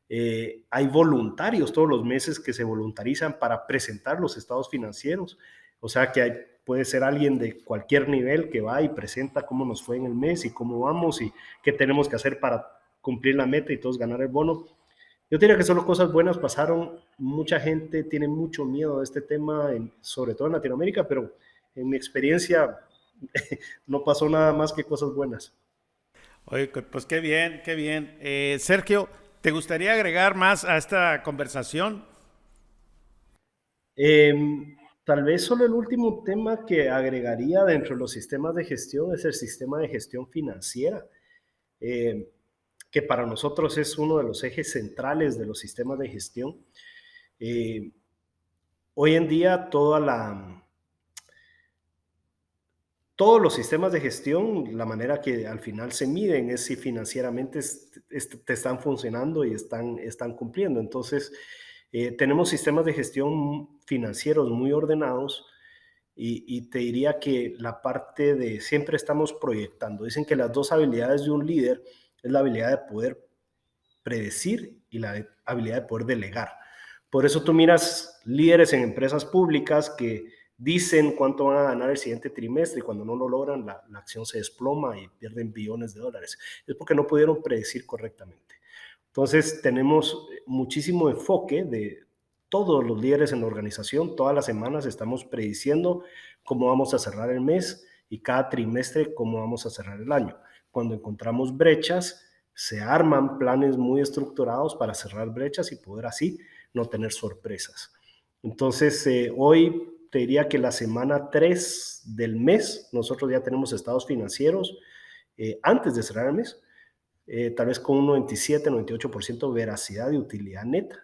Hay voluntarios todos los meses que se voluntarizan para presentar los estados financieros. O sea que puede ser alguien de cualquier nivel que va y presenta cómo nos fue en el mes y cómo vamos y qué tenemos que hacer para cumplir la meta y todos ganar el bono. Yo diría que solo cosas buenas pasaron. Mucha gente tiene mucho miedo de este tema, sobre todo en Latinoamérica, pero en mi experiencia no pasó nada más que cosas buenas. Oye, pues qué bien, qué bien. Sergio, ¿te gustaría agregar más a esta conversación? Eh, Tal vez solo el último tema que agregaría dentro de los sistemas de gestión es el sistema de gestión financiera, eh, que para nosotros es uno de los ejes centrales de los sistemas de gestión. Eh, Hoy en día todos los sistemas de gestión, la manera que al final se miden es si financieramente te están funcionando y están cumpliendo. Entonces, tenemos sistemas de gestión financieros muy ordenados y te diría que la parte de siempre estamos proyectando. Dicen que las dos habilidades de un líder es la habilidad de poder predecir y la habilidad de poder delegar. Por eso tú miras líderes en empresas públicas que dicen cuánto van a ganar el siguiente trimestre y cuando no lo logran la acción se desploma y pierden billones de dólares. Es porque no pudieron predecir correctamente. Entonces tenemos muchísimo enfoque de todos los líderes en la organización. Todas las semanas estamos prediciendo cómo vamos a cerrar el mes y cada trimestre cómo vamos a cerrar el año. Cuando encontramos brechas, se arman planes muy estructurados para cerrar brechas y poder así no tener sorpresas. Entonces, hoy te diría que la semana 3 del mes, nosotros ya tenemos estados financieros antes de cerrar el mes, tal vez con un 97-98% de veracidad y utilidad neta.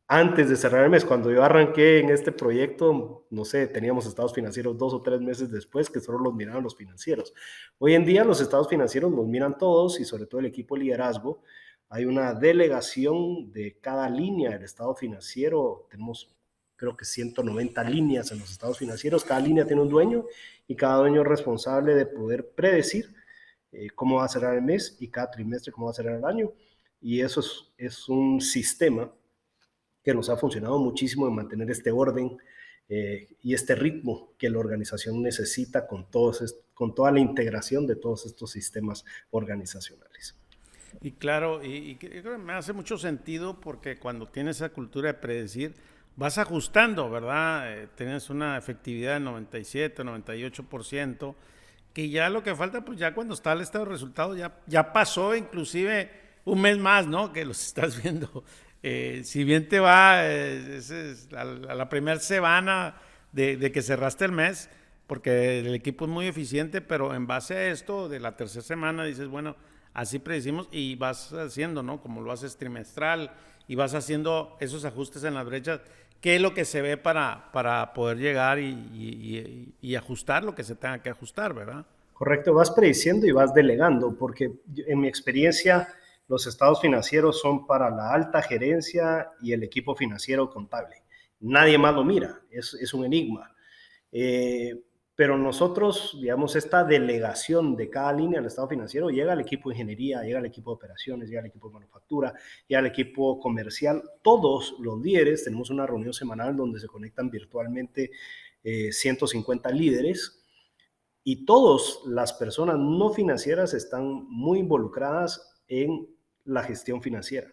Antes de cerrar el mes, cuando yo arranqué en este proyecto, no sé, teníamos estados financieros 2 o 3 meses después que solo los miraban los financieros. Hoy en día los estados financieros los miran todos y sobre todo el equipo de liderazgo. Hay una delegación de cada línea del estado financiero. Tenemos creo que 190 líneas en los estados financieros. Cada línea tiene un dueño y cada dueño es responsable de poder predecir cómo va a cerrar el mes y cada trimestre cómo va a cerrar el año. Y eso es un sistema que nos ha funcionado muchísimo en mantener este orden y este ritmo que la organización necesita con toda la integración de todos estos sistemas organizacionales. Y claro, y creo que me hace mucho sentido porque cuando tienes esa cultura de predecir, vas ajustando, ¿verdad? Tienes una efectividad del 97, 98%, que ya lo que falta, pues ya cuando está el estado de resultados, ya pasó inclusive un mes más, ¿no? Que los estás viendo. Si bien te va a la primera semana de que cerraste el mes, porque el equipo es muy eficiente, pero en base a esto, de la tercera semana, dices, bueno, así predecimos y vas haciendo, ¿no? Como lo haces trimestral y vas haciendo esos ajustes en las brechas, qué es lo que se ve para poder llegar y ajustar lo que se tenga que ajustar, ¿verdad? Correcto, vas prediciendo y vas delegando, porque en mi experiencia los estados financieros son para la alta gerencia y el equipo financiero contable. Nadie más lo mira, es un enigma. Eh, pero nosotros, digamos, esta delegación de cada línea del estado financiero llega al equipo de ingeniería, llega al equipo de operaciones, llega al equipo de manufactura, llega al equipo comercial. Todos los líderes tenemos una reunión semanal donde se conectan virtualmente 150 líderes y todas las personas no financieras están muy involucradas en la gestión financiera.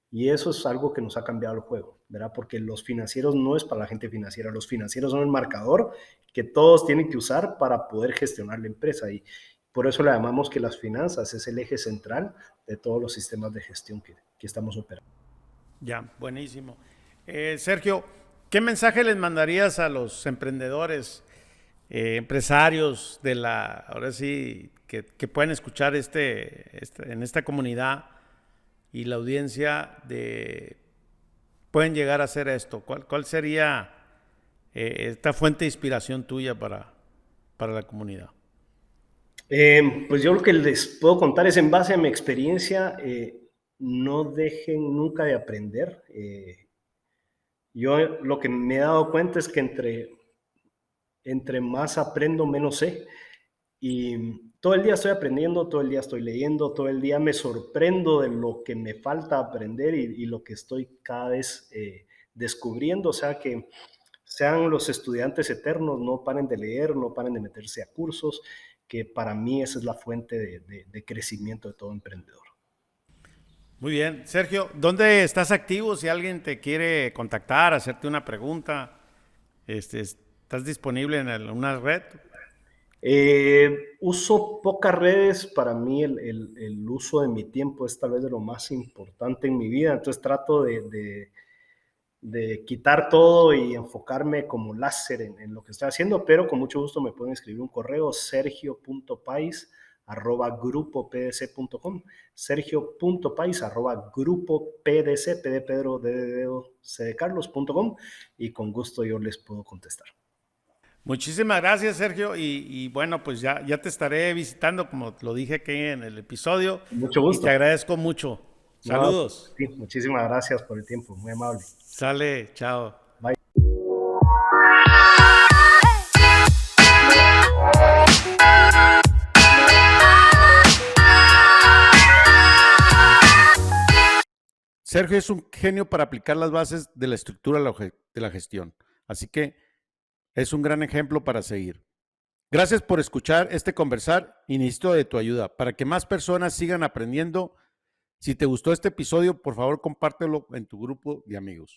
Y eso es algo que nos ha cambiado el juego, ¿verdad? Porque los financieros no es para la gente financiera, los financieros son el marcador que todos tienen que usar para poder gestionar la empresa y por eso le llamamos que las finanzas es el eje central de todos los sistemas de gestión que estamos operando. Ya, buenísimo. Sergio, ¿qué mensaje les mandarías a los emprendedores, empresarios ahora sí, que pueden escuchar en esta comunidad y la audiencia pueden llegar a hacer esto? ¿Cuál sería esta fuente de inspiración tuya para la comunidad? Pues yo lo que les puedo contar es en base a mi experiencia, no dejen nunca de aprender. Yo lo que me he dado cuenta es que entre más aprendo, menos sé. Y todo el día estoy aprendiendo, todo el día estoy leyendo, todo el día me sorprendo de lo que me falta aprender y lo que estoy cada vez descubriendo. O sea que sean los estudiantes eternos, no paren de leer, no paren de meterse a cursos, que para mí esa es la fuente de crecimiento de todo emprendedor. Muy bien. Sergio, ¿dónde estás activo? Si alguien te quiere contactar, hacerte una pregunta, ¿estás disponible en una red? Uso pocas redes, para mí el uso de mi tiempo es tal vez de lo más importante en mi vida, entonces trato de quitar todo y enfocarme como láser en lo que estoy haciendo, pero con mucho gusto me pueden escribir un correo, sergio.pais@grupopdc.com, sergio.pais@grupopdc, P de Pedro, D de Dedo, C de Carlos.com, y con gusto yo les puedo contestar. Muchísimas gracias, Sergio. Y bueno, pues ya te estaré visitando, como lo dije aquí en el episodio, Mucho y te gusto. agradezco mucho. No, Saludos. sí, muchísimas gracias por el tiempo, muy amable. Sale, chao. Bye. Sergio es un genio para aplicar las bases de la estructura de la gestión. Así que es un gran ejemplo para seguir. Gracias por escuchar este conversar y necesito de tu ayuda para que más personas sigan aprendiendo. Si te gustó este episodio, por favor compártelo en tu grupo de amigos.